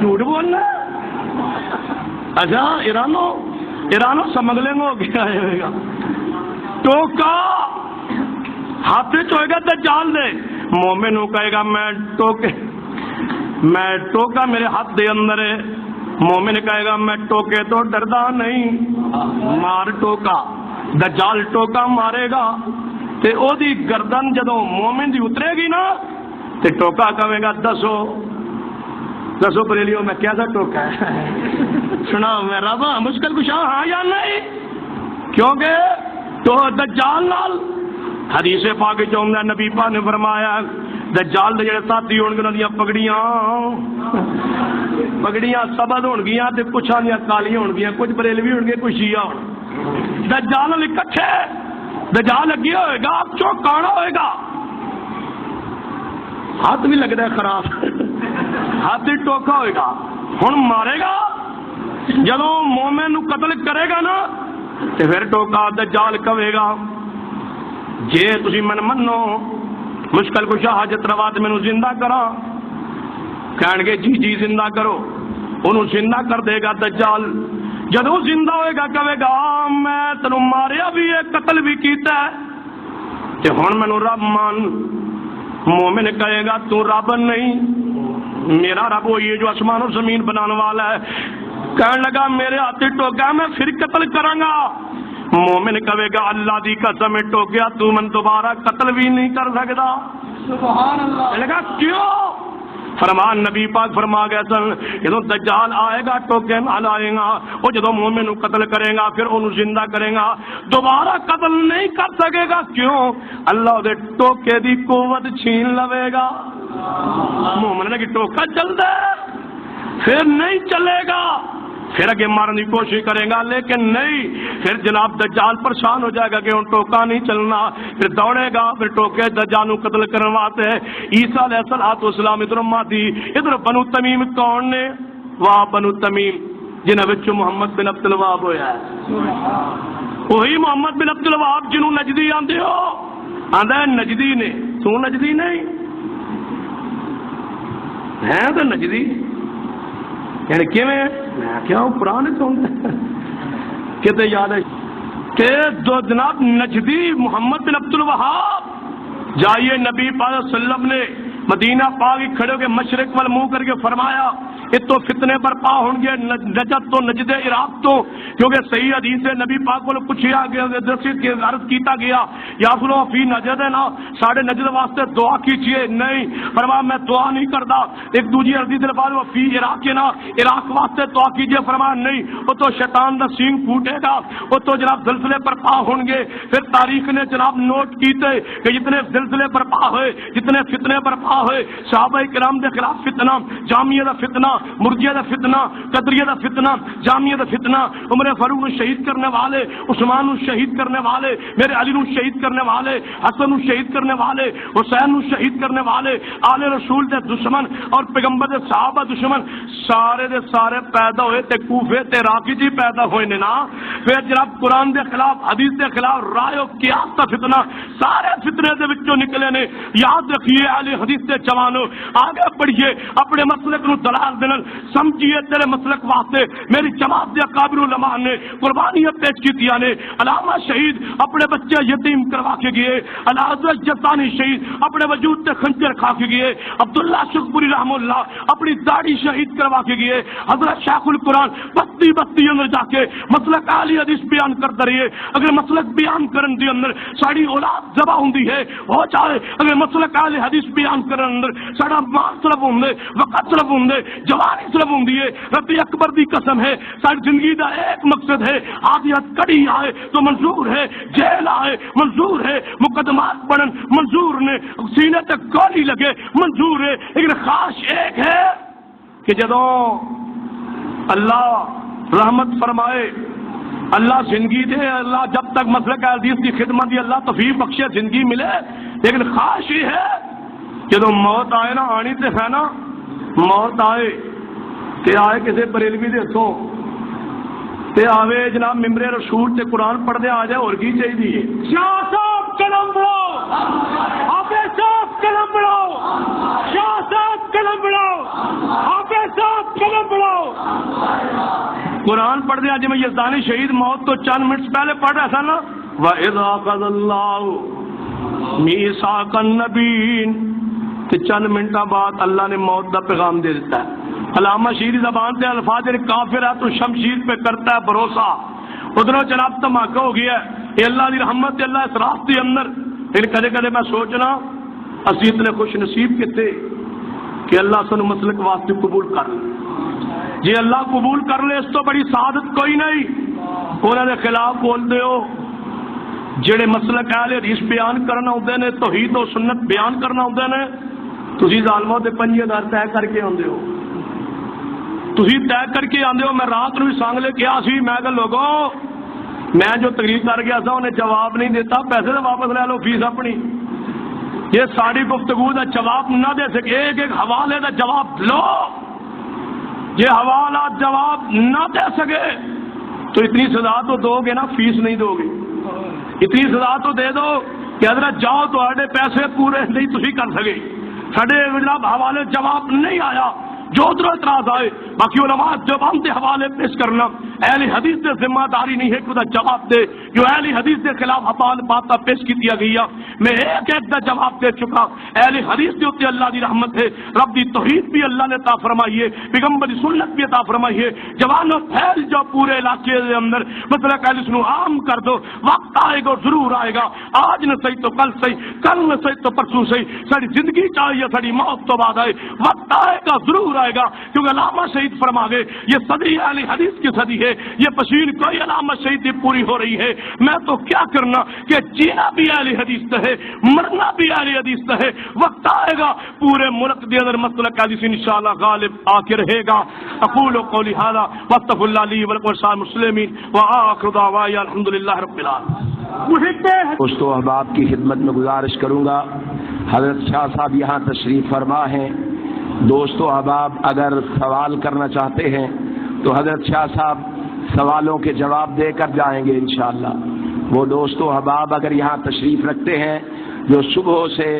جھوٹ بولنا. اچھا ایرانو سمگلنگ ہو گیا ہے گا. ٹوکا ہاتھ ہوئے گا دجال دے. مومن ہو کہے گا میں ٹوکا میرے ہاتھ دے اندر ہے. مومن کہے گا میں ٹوکے تو ڈردا نہیں. مار ٹوکا. دجال ٹوکا مارے گا تے او دی گردن جدو مومن دی اترے گی نا تے ٹوکا کہے گا دسو بریلیو میں کیسا ٹوکا ہے سنا میں رب مشکل کچھ ہاں یا نہیں. کیونکہ تو دجال نال حدیث پاک چاہتا نبی پاک نے فرمایا دجال دے جڑے ساتھی ہون گے انہاں دیاں پگڑیاں سبد ہون گیاں تے کچھ دیاں کالیاں ہون گیاں کچھ بریلوی ہون گے کچھ شیعہ ہون. دجال نال اکٹھے دجال لگی ہوئے گا چوکانا ہوئے گا. ہاتھ بھی لگتا ہے خراب ہاتھ ٹوکا ہوئے گا. ہن مارے گا جدو مومن نو قتل کرے گا نا تے پھر ٹوکا دجال کہے گا جے تسی من منو مشکل کشا حاجت روا تے مینوں زندہ کرا. کہن گے جی زندہ کرو. انہوں زندہ کر دے گا دجال. جدو زندہ ہوئے گا کہے گا میں تینوں ماریا بھی ہے قتل بھی کیتا ہے تے ہن مینوں رب مان. مومن کہے گا تو رب نہیں میرا رب وہی ہے جو آسمان اور زمین بنانے والا ہے. کہنے لگا میرے ہاتھ ٹوکا میں پھر قتل کراں گا. مومن کہے گا اللہ دی قسم ٹوکیا تو من دوبارہ قتل بھی نہیں کر سکتا. سبحان اللہ. لگا کیوں؟ فرمان نبی پاک فرما گئے سن جدو دجال آئے گا ٹوکے نال آئے گا وہ جدو مومن نو قتل کرے گا پھر انہوں زندہ کرے گا دوبارہ قتل نہیں کر سکے گا. کیوں؟ اللہ دے ٹوکے دی قوت چھین لوے گا. مومن نے کہ ٹوکا چلتا ہے پھر نہیں چلے گا پھر اگے مارنے کی کوشش کرے گا لیکن نہیں. پھر جناب دجال پریشان ہو جائے گا کہ ہن ٹوکا نہیں چلنا. پھر دوڑے گا پھر ٹوکے دجال قتل کرنے واسطے. عیسیٰ علیہ السلام ادھر مادی ادھر بنو تمیم کون نے؟ واہ بنو تمیم جنہاں وچ محمد بن عبد الوہاب ہویا ہے. وہی محمد بن عبد الوہاب جنوں نجدی آندے ہو آندا ہے نجدی نے. تو نجدی نہیں ہے تو نجدی یعنی کیا پرانے سنتے کہتے یاد ہے کہ جو جناب نجدی محمد بن عبد الوہاب جائیے نبی پاک صلی اللہ علیہ وسلم نے مدینہ پاک کھڑے ہو کے مشرق وال منہ کر کے فرمایا یہ تو فتنے برپا ہوں گے نجد تو نجد عراق تو کیونکہ صحیح حدیث ہے نبی پاک کو پوچھا گیا عرض کیتا گیا یا فلو فی نجد ہے نا ساڑھے نجد واسطے دعا کیجیے. نہیں فرمایا میں دعا نہیں کرتا. ایک دوسری عرضی دلفاظ وہ فی عراق ہے نا عراق واسطے دعا کیجیے. فرمایا نہیں وہ تو شیطان دا سینگ پھوٹے گا وہ تو جناب زلزلے برپا ہوں گے. پھر تاریخ نے جناب نوٹ کیتے کہ جتنے زلزلے برپا ہوئے جتنے فتنے برپا ہوئے صحابہ کرام دے خلاف فتنہ جامعہ دا فتنہ مرجیہ دا فتنہ، قدریہ دا فتنہ، جامعہ دا فتنہ، عمر فاروق نو شہید کرنے والے، عثمان نو شہید کرنے والے، میرے علی نو شہید کرنے والے، حسن نو شہید کرنے والے، حسین نو شہید کرنے والے، آل رسول دے دشمن اور پیغمبر دے صحابہ دشمن سارے دے سارے پیدا ہوئے تے کوفے تے رافضی پیدا ہوئے نے نا۔ پھر جناب قرآن دے خلاف، حدیث دے خلاف رائے و قیاس دا فتنہ سارے فتنے دے وچوں نکلے نے۔ یاد رکھیے اہل حدیث دے جوانو، آگے بڑھیے، اپنے مسلک نو دلال دنل سمجھیے، تیرے مسلک واسطے میری جماعت دے اکابر علماء نے قربانیاں پیش کیتیاں نے۔ علامہ شہید اپنے بچے یتیم کروا کے گئے، حضرت جتانی شہید اپنے وجود تے خنجر کھا کے گئے، عبداللہ شکبری رحم اللہ اپنی داڑھی شہید کروا کے گئے، حضرت شیخ القرآن بستی بستی اندر جا کے مسلک اہل حدیث بیان کرتے رہیے۔ اگر مسلک بیان کرن دی اندر ساری اولاد ذبح ہوندی ہے ہو جائے، اگر مسلک اہل حدیث بیان کرن اندر ساڈا مال سلب ہوندے، وقت سلب ہوندے، جوانی سلب ہوندی ہے، رب اکبر دی قسم ہے ساری زندگی دا ایک مقصد ہے، آدیت کڑی آئے تو منظور ہے، جیل آئے منظور ہے، مقدمات بڑھن منظور نے، سینے تک گولی لگے منظور ہے، لیکن خواہش ایک ہے کہ جدوں اللہ رحمت فرمائے، اللہ زندگی دے، اللہ جب تک مسلک حدیث کی خدمت دی اللہ توفیق بخشے زندگی ملے، لیکن خواہش یہ ہے جدوں موت آئے نا، آنی تے ہے نا، موت آئے کہ آئے کسی بریلوی دے ہتھوں تے آوے جناب ممبر رسول تے قرآن پڑھ دے آ جائے، اور کی چاہیے؟ شاہ صاحب قلم بڑھاؤ، حافظ صاحب قلم بڑھاؤ، شاہ صاحب قلم بڑھاؤ، حافظ صاحب قلم بڑھاؤ۔ قرآن پڑھ دے آج میں یزدانی شہید موت تو چند منٹ پہلے پڑھ رہا تھا نا، وَإِذَا قَضَى اللَّهُ مِيثَاقَ النَّبِيِّينَ، تے چند منٹاں بعد اللہ نے موت دا پیغام دے دیتا ہے۔ علامہ شیری زبان تے الفاظ کافر ہے تو شمشیر پہ کرتا ہے بھروسہ، ادھروں جناب دھماکہ ہو گیا ہے، یہ اللہ دی رحمت اللہ اس راستے اندر۔ لیکن کدے کدے میں سوچنا اسی اتنے خوش نصیب کتے کہ اللہ سن مسلک واسطے قبول کر لے، جی اللہ قبول کر لے اس تو بڑی سعادت کوئی نہیں۔ انہوں نے خلاف بول دے ہو جڑے مسلک اہل حدیث بیان کرنا ہوندے نے، توحید و سنت بیان کرنا ہوندے نے، تسی ظالموں دے پنجے دار طے کر کے آندے ہو، تسی طے کر کے آندے ہو۔ میں رات نو بھی سانگ لے کے آ سی، میں کہ لوگوں میں جو تقریر کر گیا تھا انہیں جواب نہیں دیتا، پیسے تو واپس لے لو، فیس اپنی۔ یہ ساری گفتگو کا جواب نہ دے سکے، ایک ایک حوالے کا جواب لو، یہ حوالہ جواب نہ دے سکے تو اتنی سزا تو دو گے نا، فیس نہیں دو گے، اتنی سزا تو دے دو کہ حضرت جاؤ تو پیسے پورے نہیں تھی کر سکے، سڈے جناب حوالے جواب نہیں آیا، جو ادھر اعتراض آئے باقی علماء جواب دے حوالے پیش کرنا اہل حدیث دے ذمہ داری نہیں ہے کہ وہ جواب دے، جو اہل حدیث دے خلاف حوالے باتیں پیش کی دیا گئی، میں ایک ایک دا جواب دے چکا۔ اہل حدیث کے اوپر اللہ دی رحمت ہے، رب دی توحید بھی اللہ نے عطا فرمائی ہے، پیغمبر دی سنت بھی عطا فرمائی ہے۔ جوانوں پھیل جو پورے علاقے دے اندر مطلب اہل نو عام کر دو، وقت آئے گا ضرور آئے گا، آج نہ صحیح تو کل صحیح، کل نہ صحیح تو پرسوں صحیح، ساری زندگی چاہیے ساری موت تو بعد آئے، وقت آئے گا ضرور آئے گا، کیونکہ علامہ شہید فرما گئے یہ صدی اہل حدیث کی صدی ہے، یہ پشین کوئی علامہ شہید کی پوری ہو رہی ہے، میں تو کیا کرنا کہ جینا بھی اہل حدیث ہے، مرنا بھی اہل حدیث ہے، وقت آئے گا پورے ملک کے اندر مسلک حدیث انشاءاللہ غالب آ کے رہے گا۔ اقول قولی ھذا واستغفر اللہ لی ولکم ولسائر المسلمین وآخر دعوانا الحمدللہ رب العالمین۔ دوستو احباب کی خدمت میں گزارش کروں گا، حضرت شاہ صاحب یہاں تشریف فرما ہیں۔ دوستو احباب اگر سوال کرنا چاہتے ہیں تو حضرت شاہ صاحب سوالوں کے جواب دے کر جائیں گے انشاءاللہ۔ وہ دوستو احباب اگر یہاں تشریف رکھتے ہیں جو صبح سے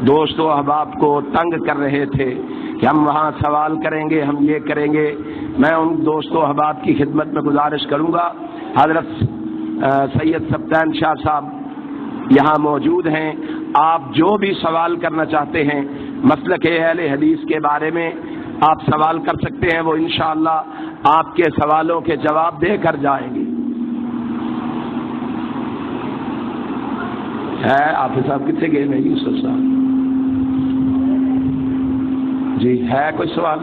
دوستو احباب کو تنگ کر رہے تھے کہ ہم وہاں سوال کریں گے، ہم یہ کریں گے، میں ان دوستو احباب کی خدمت میں گزارش کروں گا، حضرت سید سبطین شاہ صاحب یہاں موجود ہیں، آپ جو بھی سوال کرنا چاہتے ہیں مسلک اہل حدیث کے بارے میں آپ سوال کر سکتے ہیں، وہ انشاءاللہ آپ کے سوالوں کے جواب دے کر جائیں گے۔ ہے حافظ صاحب کتنے گئے ہیں؟ یوسف صاحب جی، ہے کوئی سوال؟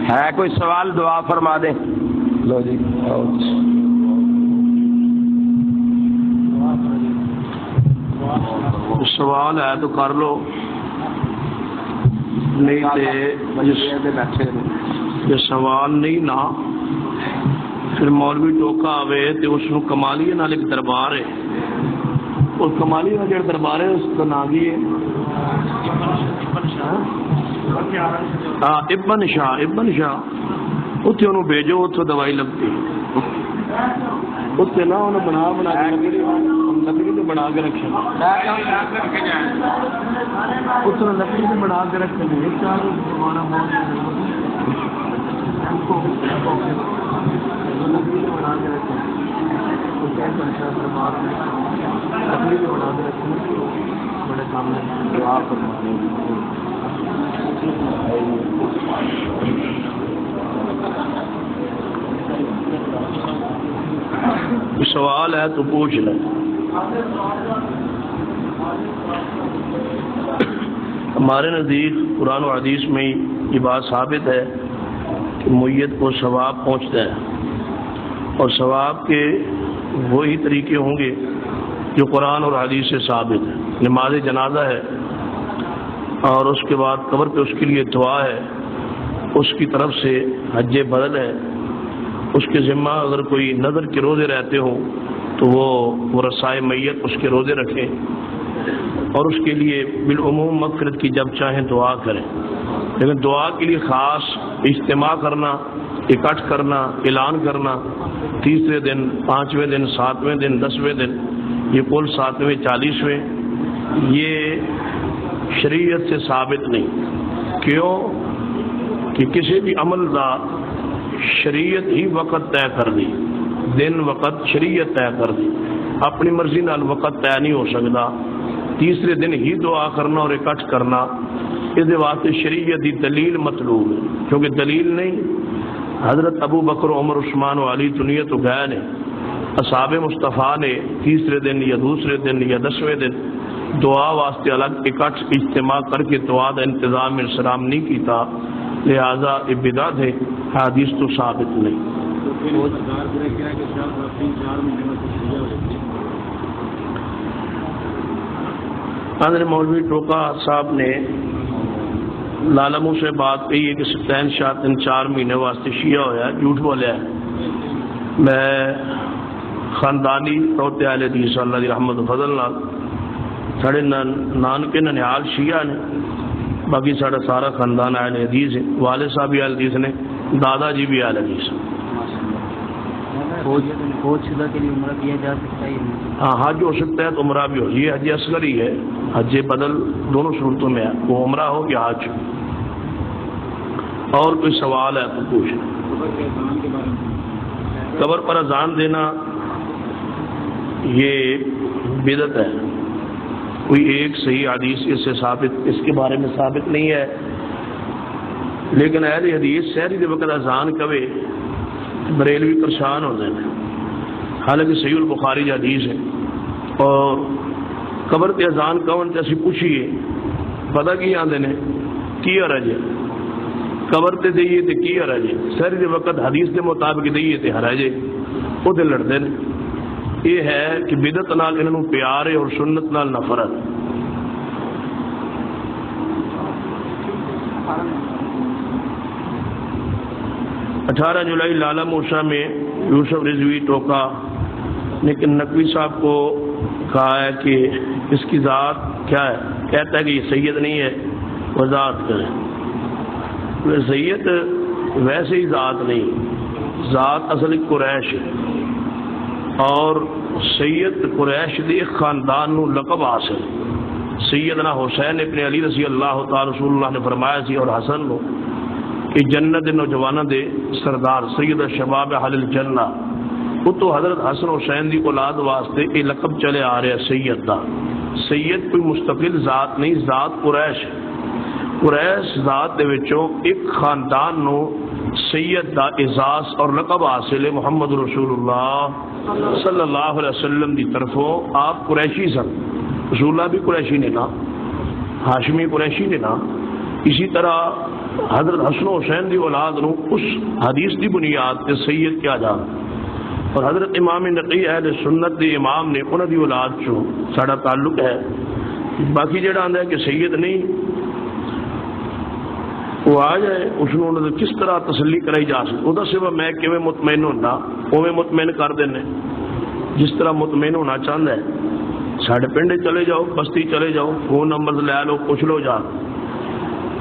ہے کوئی سوال؟ دعا فرما دیں۔ لو جی سوال ہے تو کر لو، نہیں بیٹھے جے سوال نہیں نا پھر مولوی ٹوکا آوے تے اس نو کمالیے نال ایک دربار ہے، اور کمالیے کا جڑا دربار ہے اس کا نام کی ہے ابن شاہ اتنے انہوں بھیجو، اتوں دوائی لگتی اتنے نہ انہوں بنا لکڑی تو بنا کے رکھے اتنا لکڑی تو بنا کے رکھے بڑے سامنے دعا فرمانے سوال ہے تو پوچھ لیں۔ ہمارے نزدیک قرآن و حدیث میں یہ بات ثابت ہے کہ میت کو ثواب پہنچتا ہے، اور ثواب کے وہی طریقے ہوں گے جو قرآن اور حدیث سے ثابت ہے۔ نماز جنازہ ہے اور اس کے بعد قبر پہ اس کے لیے دعا ہے، اس کی طرف سے حج بدل ہے، اس کے ذمہ اگر کوئی نظر کے روزے رہتے ہوں تو وہ ورثائے میت اس کے روزے رکھیں اور اس کے لیے بالعموم مغفرت کی جب چاہیں دعا کریں، لیکن دعا کے لیے خاص اجتماع کرنا، اکٹھ کرنا، اعلان کرنا، تیسرے دن، 5ویں دن، 7ویں دن، 10ویں دن، یہ کل 7ویں 40ویں، یہ شریعت سے ثابت نہیں۔ کیوں کہ کسی بھی عمل کا شریعت ہی وقت طے کر دی، دن وقت شریعت طے کر دی، اپنی مرضی نال وقت طے نہیں ہو سکتا۔ تیسرے دن ہی دعا کرنا اور اکٹھ کرنا، اس واسطے شریعت کی دلیل مطلوب ہے، کیونکہ دلیل نہیں حضرت ابو بکر، عمر، عثمان و علی دنیا تو گئے نے، اصحاب مصطفیٰ نے تیسرے دن یا دوسرے دن یا 10ویں دن دعا واسطے الگ اکٹھ اجتماع کر کے دعا کا انتظام اسلام نہیں کیتا، لہذا یہ بدعت ہے، حدیث تو ثابت نہیں۔ حضرت مولوی ٹوکا صاحب نے لالموں سے بات کہی ہے کہ ستین شاہ 3-4 مہینے واسطے شیعہ ہویا، جھوٹ بولیا ہے۔ میں خاندانی طور تے اہل حدیث اللہ دی رحمت و فضل نال ساڑھے نانکے ننیال شیعہ نے، باقی ساڑھا سارا خاندان اہل حدیث ہے، والد صاحب بھی اہل حدیث نے، دادا جی بھی اہل حدیث۔ فوج شدہ کے لیے عمرہ کیا جا سکتا ہے؟ ہاں، حج ہو سکتا ہے تو عمرہ بھی ہو، یہ حج اصغر ہی ہے، حج بدل دونوں صورتوں میں ہے، وہ عمرہ ہو یا حج۔ اور کوئی سوال ہے تو پوچھ۔ قبر پر اذان دینا یہ بدعت ہے، کوئی ایک صحیح حدیث اس سے ثابت، اس کے بارے میں ثابت نہیں ہے، لیکن اہل حدیث سحری کے وقت اذان کہے بریلوی پریشان ہو جائیں، حالانکہ صحیح البخاری حدیث ہے۔ اور قبر تے اذان کون تے اسی پوچھیے پتہ کی آندے نے کی حرج ہے، قبر تے دئیے تے کی حرج ہے، سحری کے وقت حدیث کے مطابق دئیے تے حرج ہے، وہ تے لڑتے ہیں۔ یہ ہے کہ بدعت نال انہوں پیار ہے اور سنت نال نفرت۔ 18 جولائی لالا موشا میں یوسف رضوی ٹوکا نے نقوی صاحب کو کہا ہے کہ اس کی ذات کیا ہے، کہتا ہے کہ یہ سید نہیں ہے، وضاحت کریں۔ سید ویسے ہی ذات نہیں، ذات اصل قریش ہے، اور سید قریش دی خاندان نو لقب حاصل۔ سیدنا حسین ابن علی رضی اللہ تعالی رسول اللہ نے فرمایا سی اور حسن نو کہ جنت دے نوجوانوں دے سردار سید شباب اہل الجنہ، وہ تو حضرت حسن حسین دی اولاد واسطے یہ لقب چلے آ رہا ہے سید دا۔ سید کوئی مستقل ذات نہیں، ذات قریش۔ قریش ذات دے وچوں ایک خاندان نو سید دا اعزاز اور لقب حاصل ہے، محمد رسول اللہ صلی اللہ علیہ وسلم دی طرفوں۔ آپ قریشی سن، رسول اللہ بھی قریشی نے نا، ہاشمی قریشی نے نا۔ اسی طرح حضرت حسن حسین دی اولاد نو اس حدیث دی بنیاد تے سید کیا جا، اور حضرت امام نقی اہل سنت دی امام نے انہاں دی اولاد چوں ساڈا تعلق ہے، باقی جڑا آندا ہے کہ سید نہیں وہ آ جائے، اس نے کس طرح تسلی کرائی جا سکتی، وہ سوا میں کیویں مطمئن ہونا اویں مطمئن کر دینے، جس طرح مطمئن ہونا چاہتا ہے۔ ساڈے پنڈ چلے جاؤ، بستی چلے جاؤ، فون نمبر لے لو، پوچھ لو جا،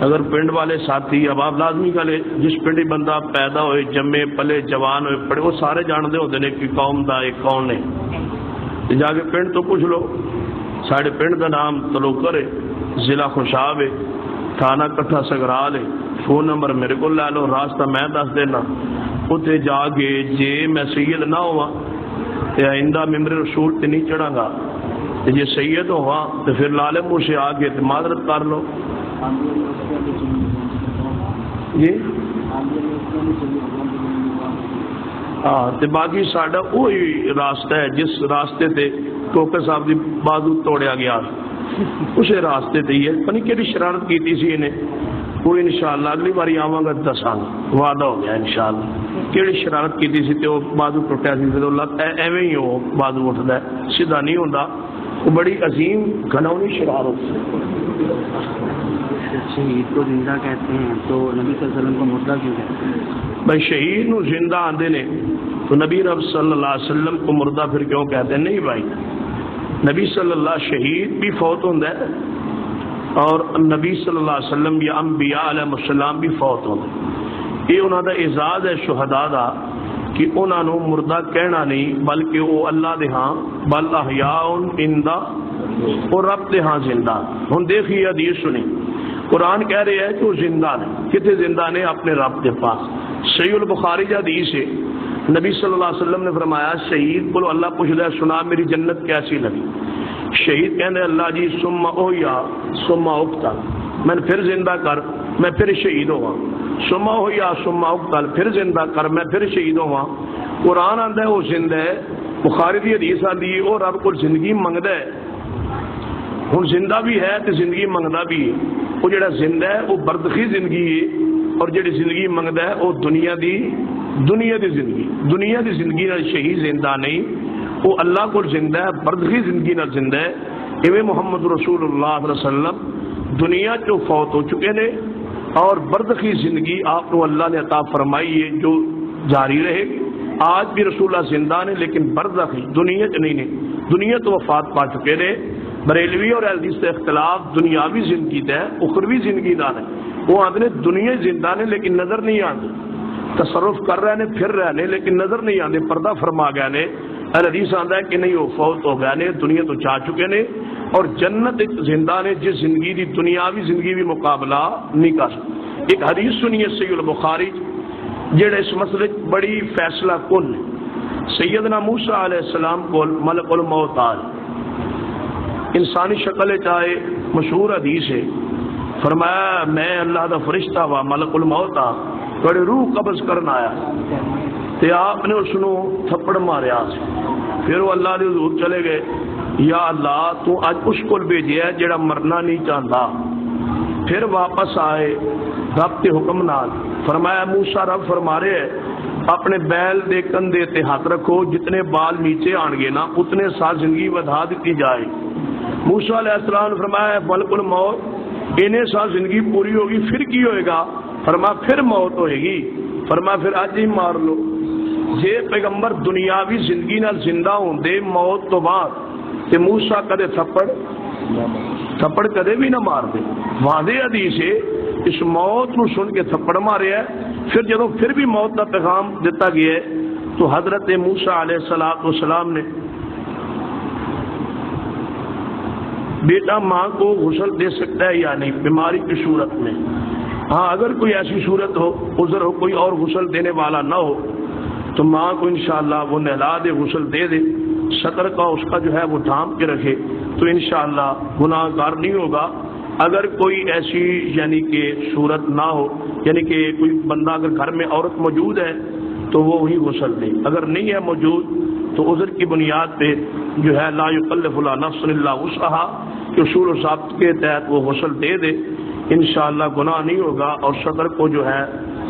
اگر پنڈ والے ساتھی اب لازمی گل ہے جس پنڈ بندہ پیدا ہوئے جمے پلے جوان ہوئے پڑھے وہ سارے جانتے ہوتے ہیں کہ قوم دا ایک کون ہے، جا کے پنڈ تو پوچھ لو، ساڈے پنڈ دا نام تلوکر ہے، ضلع خوشاب ہے، تھانہ کٹھا سگرال ہے، فون نمبر میرے کو لے لو، راستہ میں دس دینا، اتنے جا کے جے میں سید نہ ہوا تو آئندہ ممبر رسول تے نہیں چڑھا گا، جے سید ہوا تو پھر لالے منہ سے آ کے معذرت کر لو۔ جی ہاں، تے باقی ساڈا وہی راستہ ہے جس راستے تے ٹوکر صاحب دی بازو توڑیا گیا، اسے راستے تے ہی ہے۔ پتہ نہیں کہڑی شرارت کی سی انہیں، وہ انشاءاللہ اگلی باری آواں گا دساں گا، وعدہ ہو گیا انشاءاللہ۔ کہڑی شرارت کی سی تے وہ بازو ٹوٹیا سی، پھر اللہ ایویں ہی وہ بازو اٹھتا ہے، سیدھا نہیں ہوتا، وہ بڑی عظیم گھنونی شرارت ہے۔ شہید کو زندہ کہتے ہیں تو نبی صلی اللہ علیہ وسلم کو مردہ کیوں کہتے ہیں؟ بھائی شہید نو زندہ آندے نے تو نبی رب صلی اللہ علیہ وسلم کو مردہ پھر کیوں کہتے ہیں؟ نہیں بھائی، نبی صلی اللہ شہید بھی فوت ہوتا ہے اور نبی صلی اللہ علیہ وسلم یا انبیاء علیہ السلام بھی فوت ہوتے ہیں۔ یہ انہوں دا اعزاز ہے شہداء دا کہ انہوں نے مردہ کہنا نہیں بلکہ وہ اللہ دے ہاں بل احیاء عند اور رب دے ہاں زندہ۔ ہن دیکھیے حدیث سنی، قرآن کہہ رہے ہیں کہ وہ زندہ نے، کتنے زندہ نے؟ اپنے رب کے پاس۔ صحیح البخاری کی حدیث ہے، نبی صلی اللہ علیہ وسلم نے فرمایا شہید کو اللہ پوچھتا ہے سنا میری جنت کیسی لگی، شہید کہتے ہیں اللہ جی ثم احیا ثم اقتل، میں پھر زندہ کر میں پھر شہید ہوا، ثم احیا ثم اقتل، پھر زندہ کر میں پھر شہید ہوا۔ قرآن آتا ہے وہ زندہ ہے، بخاری کی حدیث آتی ہے اور رب کو زندگی منگتا ہے، ہوں زندہ بھی ہے تو زندگی منگتا بھی ہے۔ وہ جڑا زندہ ہے وہ برزخی زندگی ہے اور جڑی زندگی منگتا ہے وہ دنیا دی زندگی، دنیا دی زندگی نال شہید زندہ نہیں، وہ اللہ کو زندہ ہے، برزخی زندگی نال زندہ ہے۔ ایویں محمد رسول اللہ صلی اللہ علیہ وسلم دنیا چو فوت ہو چکے نے اور برزخی زندگی آپ کو اللہ نے عطا فرمائی ہے جو جاری رہے گی۔ آج بھی رسول اللہ زندہ نے لیکن برزخی دنیا چ نہیں نے، دنیا تو وفات پا چکے نے۔ بریلوی اور اہل سے اختلاف دنیاوی زندگی دا ہے، اخروی زندگی دا ہے۔ وہ آدھے دنیا زندہ نے لیکن نظر نہیں آتے، تصرف کر رہے نے پھر رہے نے لیکن نظر نہیں آتے، پردہ فرما گئے نے۔ حدیث آتا ہے کہ نہیں وہ فوت ہو گئے نے، دنیا تو جا چکے نے، اور جنت ایک زندہ نے جس زندگی دی دنیاوی زندگی بھی مقابلہ نہیں کر سکتی۔ ایک حدیث سنیے صحیح البخاری جڑے اس مسئلے بڑی فیصلہ کن، سیدنا موسیٰ علیہ السلام کو ملک الموت آئے، انسانی شکل چاہے، مشہور حدیث ہے، فرمایا میں اللہ دا فرشتہ وا ملک الموت آ بڑے روح قبض کرنا آیا تے آپ نے اس نو تھپڑ ماریا، پھر وہ اللہ دے حضور چلے گئے، یا اللہ تو اج اس کو بھیجیا ہے جڑا مرنا نہیں چاہتا، پھر واپس آئے رب کے حکم نال، فرمایا موسیٰ رب فرما رہے ہیں اپنے بیل دے کندھے تے ہاتھ رکھو، جتنے بال نیچے آن گے نا اتنے سال زندگی ودھا دیتی جائے۔ موسیٰ علیہ السلام نے فرمایا ملک الموت انہیں سال زندگی پوری ہوگی پھر کی ہوئے گا؟ فرما پھر موت ہوئے گی، فرما پھر اج ہی مار لو۔ جے پیغمبر دنیاوی زندگی نال زندہ ہوندے موت تو بعد تے موسیٰ کدے تھپڑ کدے بھی نہ مار دے۔ واضح حدیث ہے، اس موت نو سن کے تھپڑ مارے ہے، پھر جدوں پھر بھی موت کا پیغام دیتا گیا ہے تو حضرت موسیٰ علیہ السلام نے بیٹا ماں کو غسل دے سکتا ہے یا نہیں بیماری کی صورت میں؟ ہاں اگر کوئی ایسی صورت ہو، عذر ہو، کوئی اور غسل دینے والا نہ ہو تو ماں کو انشاءاللہ وہ نہلا دے، غسل دے دے، سطر کا اس کا جو ہے وہ ڈھانپ کے رکھے تو انشاءاللہ گناہ گار نہیں ہوگا۔ اگر کوئی ایسی یعنی کہ صورت نہ ہو، یعنی کہ کوئی بندہ اگر گھر میں عورت موجود ہے تو وہ وہی غسل دے، اگر نہیں ہے موجود تو عذر کی بنیاد پہ جو ہے لا یکلف اللہ نفس الا وسعها کہ اصول و ضابط کے تحت وہ غسل دے دے، انشاءاللہ گناہ نہیں ہوگا۔ اور صدر کو جو ہے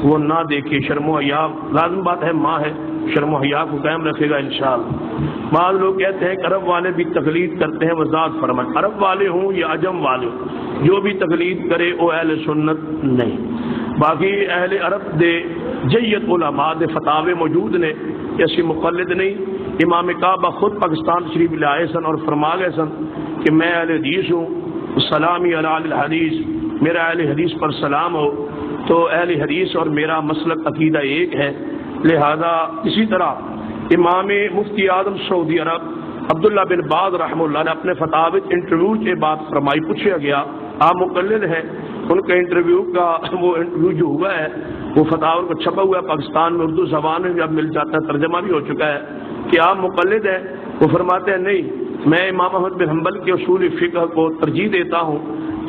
وہ نہ دیکھے، شرم و حیا، لازم بات ہے ماں ہے شرم و حیا کو قائم رکھے گا انشاءاللہ۔ بعض لوگ کہتے ہیں کہ عرب والے بھی تقلید کرتے ہیں، وضاحت فرمائیں عرب والے ہوں یا عجم والے ہوں، جو بھی تقلید کرے وہ اہل سنت نہیں۔ باقی اہل عرب دے جیت علماء دے فتاوے موجود نے، ایسی مقلد نہیں۔ امام کعبہ خود پاکستان شریف لائے سن اور فرما گئے سن کہ میں اہل حدیث ہوں، سلامی علی الحدیث، میرا اہل حدیث پر سلام ہو۔ تو اہل حدیث اور میرا مسلک عقیدہ ایک ہے، لہذا اسی طرح امام مفتی اعظم سعودی عرب عبداللہ بن باز رحمہ اللہ نے اپنے فتاوی انٹرویو کے بعد فرمائی، پوچھا گیا آپ مقلد ہیں، ان کا انٹرویو کا وہ انٹرویو جو ہوا ہے وہ فتاوی کو چھپا ہوا ہے پاکستان میں، اردو زبان میں بھی اب مل جاتا ہے، ترجمہ بھی ہو چکا ہے کہ آپ مقلد ہیں؟ وہ فرماتے ہیں نہیں، میں امام احمد بن حنبل کے اصول فقہ کو ترجیح دیتا ہوں،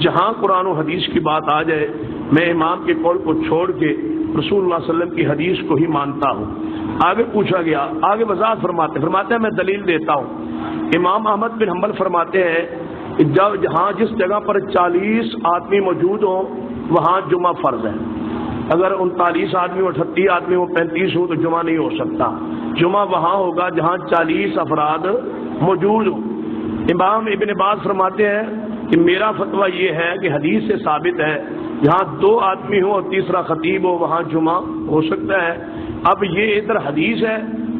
جہاں قرآن و حدیث کی بات آ جائے میں امام کے قول کو چھوڑ کے رسول اللہ صلی اللہ علیہ وسلم کی حدیث کو ہی مانتا ہوں۔ آگے پوچھا گیا، آگے وضاحت فرماتے ہیں میں دلیل دیتا ہوں۔ امام احمد بن حنبل فرماتے ہیں جہاں جس جگہ پر 40 آدمی موجود ہوں وہاں جمعہ فرض ہے، اگر 39 آدمی ہو، 38 آدمی ہو، 35 ہو تو جمعہ نہیں ہو سکتا، جمعہ وہاں ہوگا جہاں 40 افراد موجود ہوں۔ امام ابن باز فرماتے ہیں کہ میرا فتویٰ یہ ہے کہ حدیث سے ثابت ہے جہاں 2 آدمی ہو اور تیسرا خطیب ہو وہاں جمعہ ہو سکتا ہے۔ اب یہ ادھر حدیث ہے،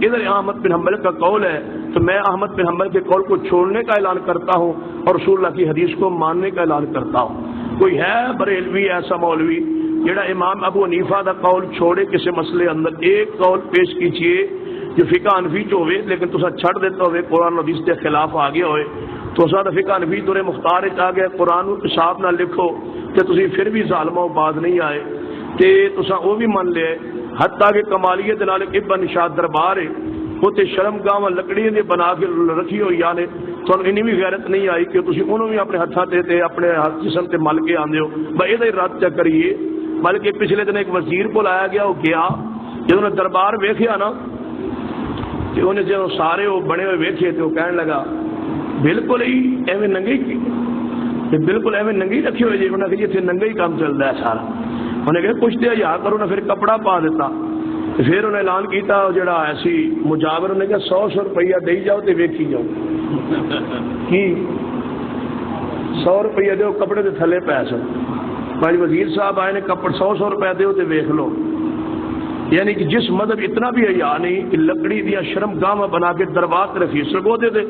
ادھر احمد بن حنبل کا قول ہے، تو میں احمد بن حنبل کے قول کو چھوڑنے کا اعلان کرتا ہوں اور رسول اللہ کی حدیث کو ماننے کا اعلان کرتا ہوں۔ کوئی ہے بریلوی ایسا مولوی جڑا امام ابو حنیفہ دا قول چھوڑے کسی مسئلے اندر ایک قول پیش کیجیے جو فقہ حنفی چ ہوئے لیکن تسا چھڑ دیتا ہوئے قرآن حدیث کے خلاف آ گیا ہوئے، تو سا فقہ حنفی تورے مختار آ گیا، قرآن صاحب نہ لکھو کہ تسی پھر بھی ظالموں باز نہیں آئے تے تسا وہ بھی من لے، حتیٰ کہ کمالیت نال ابن شاہ دربار ہے اتنے شرم گاواں لکڑی نے بنا کے رکھی ہوئی نے، تو انہیں بھی غیرت نہیں آئی کہ تسی انہوں بھی اپنے ہاتھوں تے اپنے جسم تے مل کے آندے ہو، بھائی یہ رد چا کریے۔ بلکہ پچھلے دن ایک وزیر کو لایا گیا، وہ گیا جب انہیں دربار ویکھیا نا تو انہیں جب سارے وہ بنے ہوئے ویکھے تو وہ کہنے لگا بالکل ہی ایویں ننگے کی بالکل ایویں ننگی رکھی ہوئی جی، انہوں نے کہا اتنے ننگا ہی کام چلتا ہے سارا، انہیں کہا کچھ دیا یا کرو نہ، پھر کپڑا پا دیتا، پھر انہیں اعلان کیتا جڑا ایسی مجاور، انہیں کہا 100 روپیہ دے جاؤ تو ویکھی جاؤ کی 100 روپیہ دو کپڑے کے تھلے پیسے، بھائی وزیر صاحب آئے نے کپڑ 100 روپے دو تو ویکھ لو۔ یعنی کہ جس مذہب اتنا بھی حیا نہیں کہ لکڑی دیا شرم گاہ بنا کے دربار رکھی سرگودے دے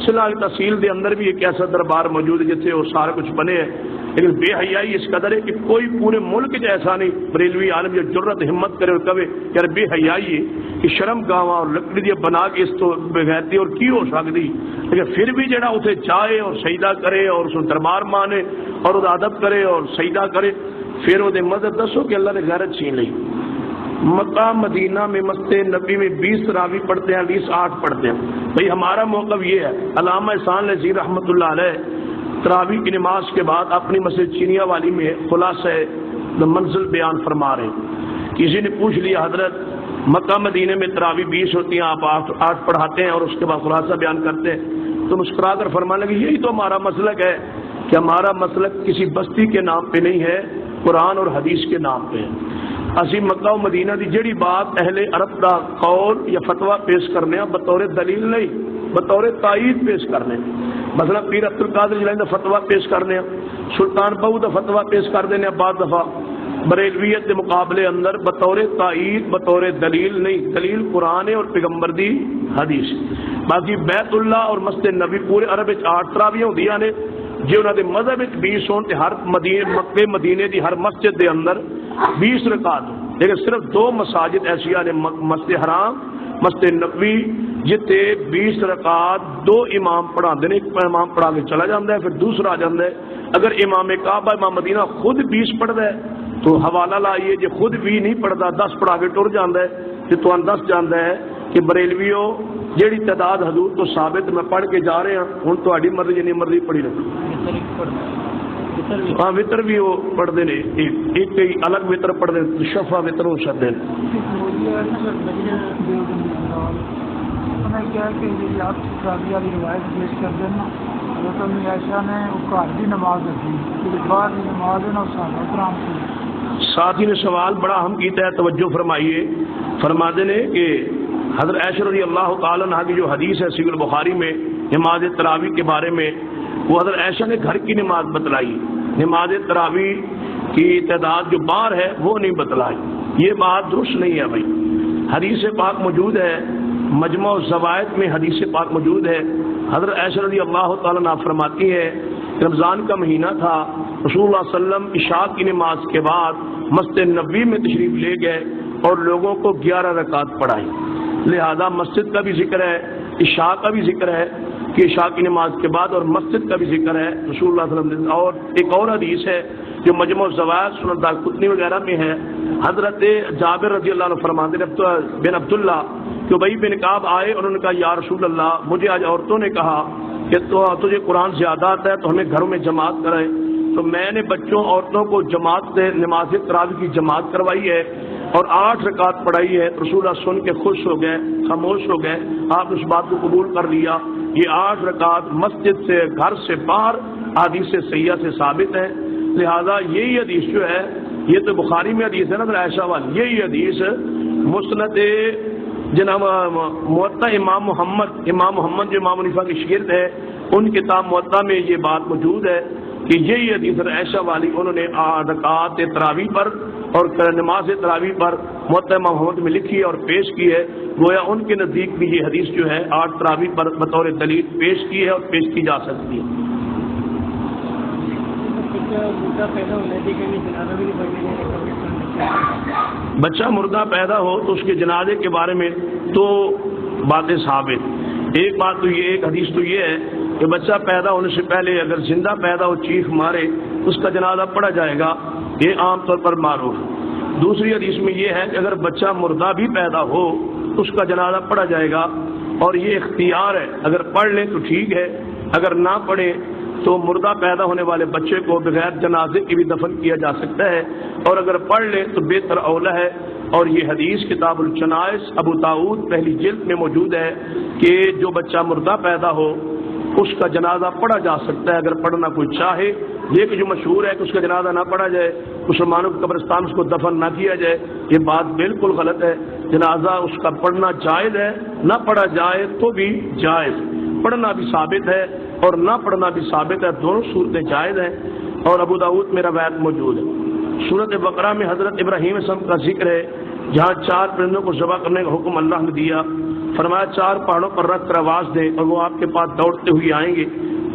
صلاح تحصیل دے اندر بھی ایک ایسا دربار موجود ہے جتنے وہ سارا کچھ بنے ہیں، لیکن بے حیائی اس قدر ہے کہ کوئی پورے ملک ایسا نہیں بریلوی عالم یہ جرت ہمت کرے اور کہے یار بے حیائی ہے کہ شرم گاواں اور لکڑی دیا بنا کے اس تو بغیرتی اور کی ہو سکتی، لیکن پھر بھی جڑا اتنے چاہے اور سجدہ کرے اور اس دربار مانے اور وہ ادب کرے اور سجدہ کرے، پھر وہ مذہب دسو کہ اللہ نے غیرت چھین لی۔ مکہ مدینہ میں مسجد نبی میں 20 تراویح پڑھتے ہیں، 20 8 پڑھتے ہیں۔ بھئی ہمارا موقف یہ ہے، علامہ احسان نذیر رحمۃ اللہ علیہ تراویح کی نماز کے بعد اپنی مسجد چینیا والی میں خلاصہ منزل بیان فرما رہے ہیں۔ کسی نے پوچھ لیا حضرت مکہ مدینے میں تراویح 20 ہوتی ہیں، آپ 8 پڑھاتے ہیں اور اس کے بعد خلاصہ بیان کرتے ہیں، تو مسکرا کر فرمانے لگے یہی تو ہمارا مسلک ہے کہ ہمارا مسلک کسی بستی کے نام پہ نہیں ہے، قرآن اور حدیث کے نام پہ ہے۔ اسی مکہ و مدینہ دی جڑی بات اہل عرب دا قول یا فتویٰ پیش کرنے بطور دلیل نہیں بطور تائید پیش کرنے، مثلا پیر عبد القادر جیلانی دا فتویٰ پیش کرنے، سلطان بہو دا فتویٰ پیش کر دینے بعض دفعہ بریلویت کے مقابلے اندر بطور تائید بطور دلیل نہیں، دلیل قرآن اور پیغمبر دی حدیث۔ باقی بیت اللہ اور مسجد نبی پورے عرب 8 تراویح ہوندیاں نے جی انہوں نے مذہب 20 ہون تے ہر مکے مدینے دی ہر مسجد دے اندر 20 رکعت، لیکن صرف 2 مساجد ایسیا نے، مسجد حرام مسجد نبوی جتے 20 رکعت 2 امام پڑھا دے، ایک امام پڑھا کے چلا جاتا ہے پھر دوسرا آ جاتا ہے۔ اگر امام کعبہ امام مدینہ خود 20 پڑھتا ہے تو حوالہ لائیے جی خود 20 نہیں پڑھتا 10 پڑھا کے ٹر جاتا ہے تو تمہیں دس جانا ہے کہ بریلویو جیڑی تعداد حضور تو ثابت میں پڑھ کے جا رہے ہیں ہوں تاری مرضی جنی مرضی پڑھی رکھو۔ ہاں وطر بھی وہ پڑھتے ہیں، ایک الگ وطر پڑھتے ہیں، شفا وطر ہو سکتے ہیں۔ ساتھی نے سوال بڑا اہم کیتا ہے، توجہ فرمائیے، فرما دے کہ حضرت عائشہ رضی اللہ تعالیٰ عنہ کی جو حدیث ہے صحیح البخاری میں نماز تراویح کے بارے میں، وہ حضرت عائشہ نے گھر کی نماز بتلائی، نماز تراویح کی تعداد جو بار ہے وہ نہیں بتلائی. یہ بات درست نہیں ہے بھائی. حدیث پاک موجود ہے، مجموع الزوائد میں حدیث پاک موجود ہے. حضرت عائشہ رضی اللہ تعالیٰ عنہ فرماتی ہے رمضان کا مہینہ تھا، رسول اللہ صلی اللہ علیہ وسلم عشاء کی نماز کے بعد مسجد نبوی میں تشریف لے گئے اور لوگوں کو 11 رکعت پڑھائی. لہذا مسجد کا بھی ذکر ہے، عشاء کا بھی ذکر ہے کہ عشاء کی نماز کے بعد، اور مسجد کا بھی ذکر ہے رسول اللہ صلی اللہ علیہ وسلم. اور ایک اور حدیث ہے جو مجموع الزوائد سنن دارقطنی وغیرہ میں ہے، حضرت جابر رضی اللہ عنہ فرماتے ہیں بن عبداللہ کہ ابی بن کعب آئے، انہوں نے کہا یا رسول اللہ، مجھے آج عورتوں نے کہا کہ تجھے قرآن زیادہ آتا ہے تو ہمیں گھروں میں جماعت کرائے. تو میں نے بچوں عورتوں کو جماعت سے نماز تراویح کی جماعت کروائی ہے اور 8 رکعت پڑھائی ہے. رسول اللہ سن کے خوش ہو گئے، خاموش ہو گئے. آپ نے اس بات کو قبول کر لیا. یہ 8 رکعت مسجد سے، گھر سے باہر حدیث صحیحہ سے ثابت ہے. لہذا یہی حدیث جو ہے، یہ تو بخاری میں حدیث ہے نا عائشہ والی، یہی حدیث مسند جناب موطا امام محمد جو امام حنیفہ کی شاگرد ہے، ان کتاب موطا میں یہ بات موجود ہے کہ یہی حدیث عائشہ والی انہوں نے رکعات تراویح پر اور نماز تراویح پر موطا امام محمد میں لکھی اور پیش کی ہے. گویا ان کے نزدیک بھی یہ حدیث جو ہے 8 تراویح پر بطور دلیل پیش کی ہے اور پیش کی جا سکتی ہے. بچہ مردہ پیدا ہو تو اس کے جنازے کے بارے میں تو باتیں ثابت. ایک بات تو یہ، ایک حدیث تو یہ ہے کہ بچہ پیدا ہونے سے پہلے اگر زندہ پیدا ہو چیخ مارے اس کا جنازہ پڑھا جائے گا، یہ عام طور پر معروف. دوسری حدیث میں یہ ہے کہ اگر بچہ مردہ بھی پیدا ہو تو اس کا جنازہ پڑھا جائے گا، اور یہ اختیار ہے، اگر پڑھ لیں تو ٹھیک ہے، اگر نہ پڑھیں تو مردہ پیدا ہونے والے بچے کو بغیر جنازے کے بھی دفن کیا جا سکتا ہے، اور اگر پڑھ لیں تو بہتر اولا ہے. اور یہ حدیث کتاب الجنائز ابو داؤد پہلی جلد میں موجود ہے کہ جو بچہ مردہ پیدا ہو اس کا جنازہ پڑھا جا سکتا ہے اگر پڑھنا کوئی چاہے. یہ کہ جو مشہور ہے کہ اس کا جنازہ نہ پڑھا جائے، مسلمانوں کے قبرستان اس کو دفن نہ کیا جائے، یہ بات بالکل غلط ہے. جنازہ اس کا پڑھنا جائز ہے، نہ پڑھا جائے تو بھی جائز. پڑھنا بھی ثابت ہے اور نہ پڑھنا بھی ثابت ہے، دونوں صورتیں جائز ہیں. اور ابو داؤد میں روایت موجود ہے. سورۃ بقرہ میں حضرت ابراہیم علیہ السلام کا ذکر ہے جہاں 4 پرندوں کو ذبح کرنے کا حکم اللہ نے دیا. فرمایا 4 پہاڑوں پر رکھ کر آواز دیں اور وہ آپ کے پاس دوڑتے ہوئے آئیں گے.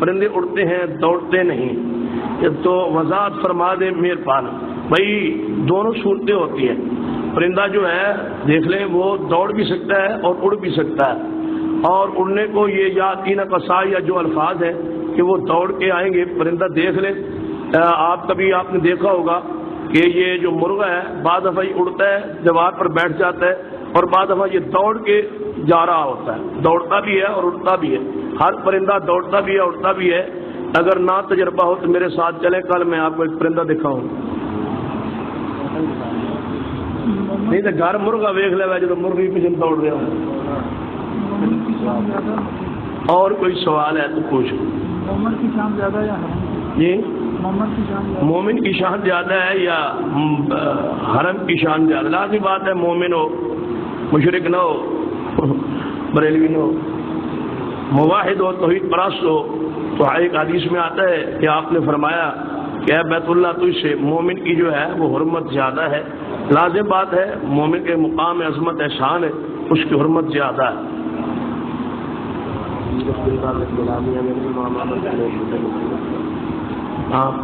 پرندے اڑتے ہیں، دوڑتے نہیں. تو وضاحت فرما دیں مہربان. بھائی دونوں صورتیں ہوتی ہیں. پرندہ جو ہے دیکھ لیں وہ دوڑ بھی سکتا ہے اور اڑ بھی سکتا ہے. اور اڑنے کو یہ یا تین قصا یا جو الفاظ ہیں کہ وہ دوڑ کے آئیں گے. پرندہ دیکھ لیں، آپ نے دیکھا ہوگا کہ یہ جو مرغا ہے بعض دفعہ یہ اڑتا ہے، دیوار پر بیٹھ جاتا ہے، اور بعض دفعہ یہ دوڑ کے جا رہا ہوتا ہے. دوڑتا بھی ہے اور اڑتا بھی ہے. ہر پرندہ دوڑتا بھی ہے، اڑتا بھی ہے. اگر نہ تجربہ ہو تو میرے ساتھ چلیں، کل میں آپ کو ایک پرندہ دکھاؤں. نہیں تو گھر مرغا ویکھ لے جب مرغی پیچھے دوڑ رہا ہوں. اور کوئی سوال ہے تو پوچھو. مومن کی شان زیادہ یا جی مومن کی شان زیادہ ہے یا حرم کی شان زیادہ؟ لازمی بات ہے مومن ہو، مشرک نہ ہو، بریلوی نہ ہو، موحد ہو، توحید پرست ہو. تو ایک حدیث میں آتا ہے کہ آپ نے فرمایا کہ اے بیت اللہ تجھ سے مومن کی جو ہے وہ حرمت زیادہ ہے. لازم بات ہے، مومن کے مقام عظمت احسان ہے، اس کی حرمت زیادہ ہے.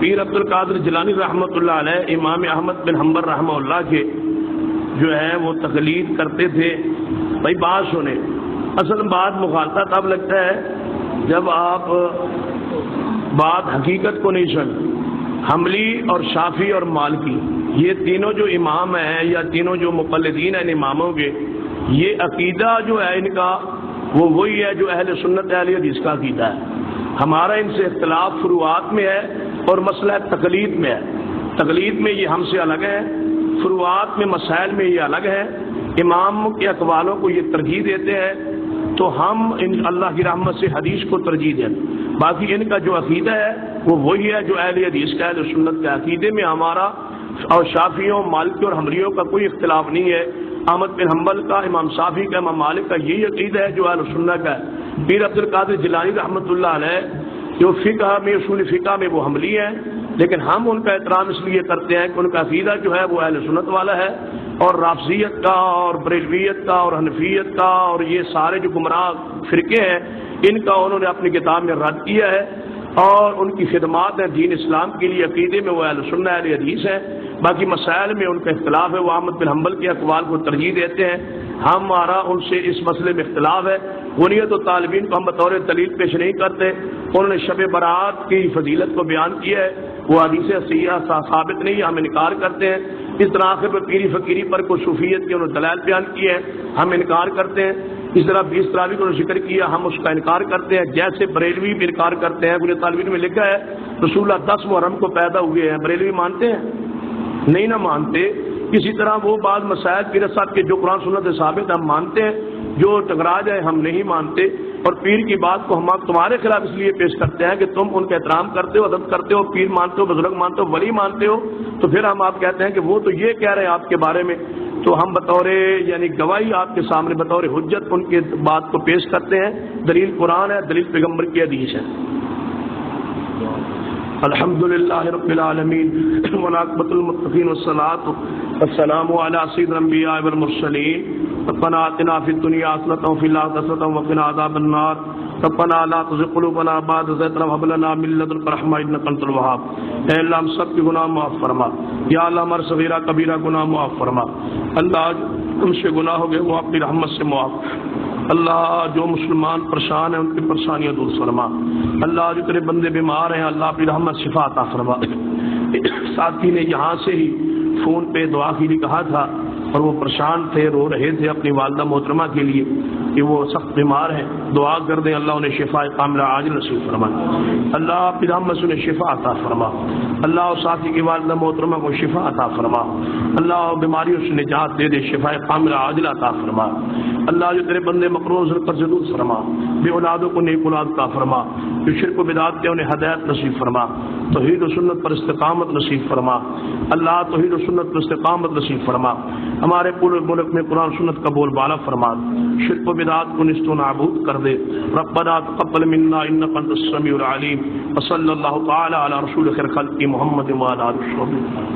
پیر عبد القادر جیلانی رحمۃ اللہ علیہ امام احمد بن حنبل رحمہ اللہ کے جو ہے وہ تقلید کرتے تھے. بھائی بات سنیں، اصل بات مخالفت تب لگتا ہے جب آپ بات حقیقت کو نہیں سن. حنبلی اور شافعی اور مالکی یہ تینوں جو امام ہیں یا تینوں جو مقلدین ہیں اماموں کے، یہ عقیدہ جو ہے ان کا وہ وہی ہے جو اہل سنت اہل حدیث کا عقیدہ ہے. ہمارا ان سے اختلاف فروعات میں ہے اور مسئلہ تقلید میں ہے. تقلید میں یہ ہم سے الگ ہے، فروعات میں مسائل میں یہ الگ ہے. امام کے اقوالوں کو یہ ترجیح دیتے ہیں تو ہم ان اللہ کی رحمت سے حدیث کو ترجیح دیں. باقی ان کا جو عقیدہ ہے وہ وہی ہے جو اہل حدیث کا، اہل سنت کا. عقیدے میں ہمارا اور شافعیوں، مالکی اور حنبلیوں کا کوئی اختلاف نہیں ہے. احمد بن حنبل کا، امام شافعی کا، امام مالک کا یہی عقیدہ ہے جو اہل سنت کا ہے۔ پیر عبد القادر جیلانی رحمۃ اللہ علیہ جو فقہ میں، اصول فقہ میں وہ حنبلی ہیں، لیکن ہم ان کا احترام اس لیے کرتے ہیں کہ ان کا عقیدہ جو ہے وہ اہل سنت والا ہے، اور رافضیت کا اور بریلویت کا اور حنفیت کا اور یہ سارے جو گمراہ فرقے ہیں ان کا انہوں نے اپنی کتاب میں رد کیا ہے، اور ان کی خدمات ہیں دین اسلام کے لیے، عقیدے میں وہ اہل سنت اہل حدیث ہیں۔ باقی مسائل میں ان کا اختلاف ہے، وہ احمد بن حنبل کے اقوال کو ترجیح دیتے ہیں، ہمارا ان سے اس مسئلے میں اختلاف ہے۔ غنیت و طالبین کو ہم بطور دلیل پیش نہیں کرتے، انہوں نے شب برات کی فضیلت کو بیان کیا ہے، وہ حدیث صحیحہ ثابت نہیں، ہم انکار کرتے ہیں۔ اس طرح آخر پر پیری فقیری پر کوئی صوفیت کے انہوں نے دلائل بیان کیے ہیں، ہم انکار کرتے ہیں۔ اس طرح 20 تراویح کو ذکر کیا، ہم اس کا انکار کرتے ہیں، جیسے بریلوی بھی انکار کرتے ہیں۔ غنیت طالبین میں لکھا ہے رسول اللہ 10 محرم کو پیدا ہوئے ہیں، بریلوی مانتے ہیں؟ نہیں نہ مانتے۔ اسی طرح وہ بعض مسائل پیر صاحب کے جو قرآن سنت سے ثابت ہم مانتے ہیں، جو ٹکرا جائے ہم نہیں مانتے، اور پیر کی بات کو ہم تمہارے خلاف اس لیے پیش کرتے ہیں کہ تم ان کا احترام کرتے ہو، ادب کرتے ہو، پیر مانتے ہو، بزرگ مانتے ہو، ولی مانتے ہو، تو پھر ہم آپ کہتے ہیں کہ وہ تو یہ کہہ رہے ہیں آپ کے بارے میں، تو ہم بطور یعنی گواہی آپ کے سامنے بطور حجت ان کے بات کو پیش کرتے ہیں۔ دلیل قرآن ہے، دلیل پیغمبر کی حدیث ہے۔ الحمد للہ رب العالمین والعاقبۃ للمتقین والصلاۃ والسلام علی سید الانبیاء والمرسلین۔ ربنا آتنا فی الدنیا حسنۃ وفی الآخرۃ حسنۃ وقنا عذاب النار۔ ربنا لا تزغ قلوبنا بعد إذ هديتنا وهب لنا من لدنک رحمۃ انک انت الوہاب۔ اے اللہ ہم سب کے گناہ معاف فرما، یا اللہ ہمارے صغیرہ کبیرہ گناہ معاف فرما۔ اللہ ہم سے گناہ ہو گئے وہ اپنی رحمت سے معاف۔ اللہ جو مسلمان پریشان ہیں ان کی پریشانیاں دور فرما۔ اللہ جو تیرے بندے بیمار ہیں اللہ اپنی رحمت شفا عطا فرما۔ ساتھی نے یہاں سے ہی فون پہ دعا کے لیے کہا تھا، اور وہ پریشان تھے، رو رہے تھے اپنی والدہ محترمہ کے لیے کہ وہ سخت بیمار ہیں، دعا کر دیں اللہ انہیں شفا کاملہ عاجل نصیب فرما۔ اللہ اپنی رحمت سے انہیں شفا عطا فرما۔ اللہ اور ساتھی کی والدہ محترمہ کو شفا عطا فرما۔ اللہ بیماریوں سے نجات دے دے، شفا کاملہ عاجل عطا فرما۔ اللہ جو تیرے بندے مقروض قرض دور فرما، بے اولادوں کو نیک اولاد عطا فرما، جو شرک و بدعت کے انہیں ہدایت نصیب فرما، توحید و سنت پر استقامت نصیب فرما۔ اللہ توحید و سنت پر استقامت نصیب فرما۔ ہمارے پورے ملک میں قرآن سنت کا بول بالا فرما، شرک و بدعات کو نیست و نابود کر دے۔ ربنا تقبل منا انک انت السمیع العلیم، وصلی اللہ تعالی علی رسول خیر خلق محمد وعلی آلہ وصحبہ۔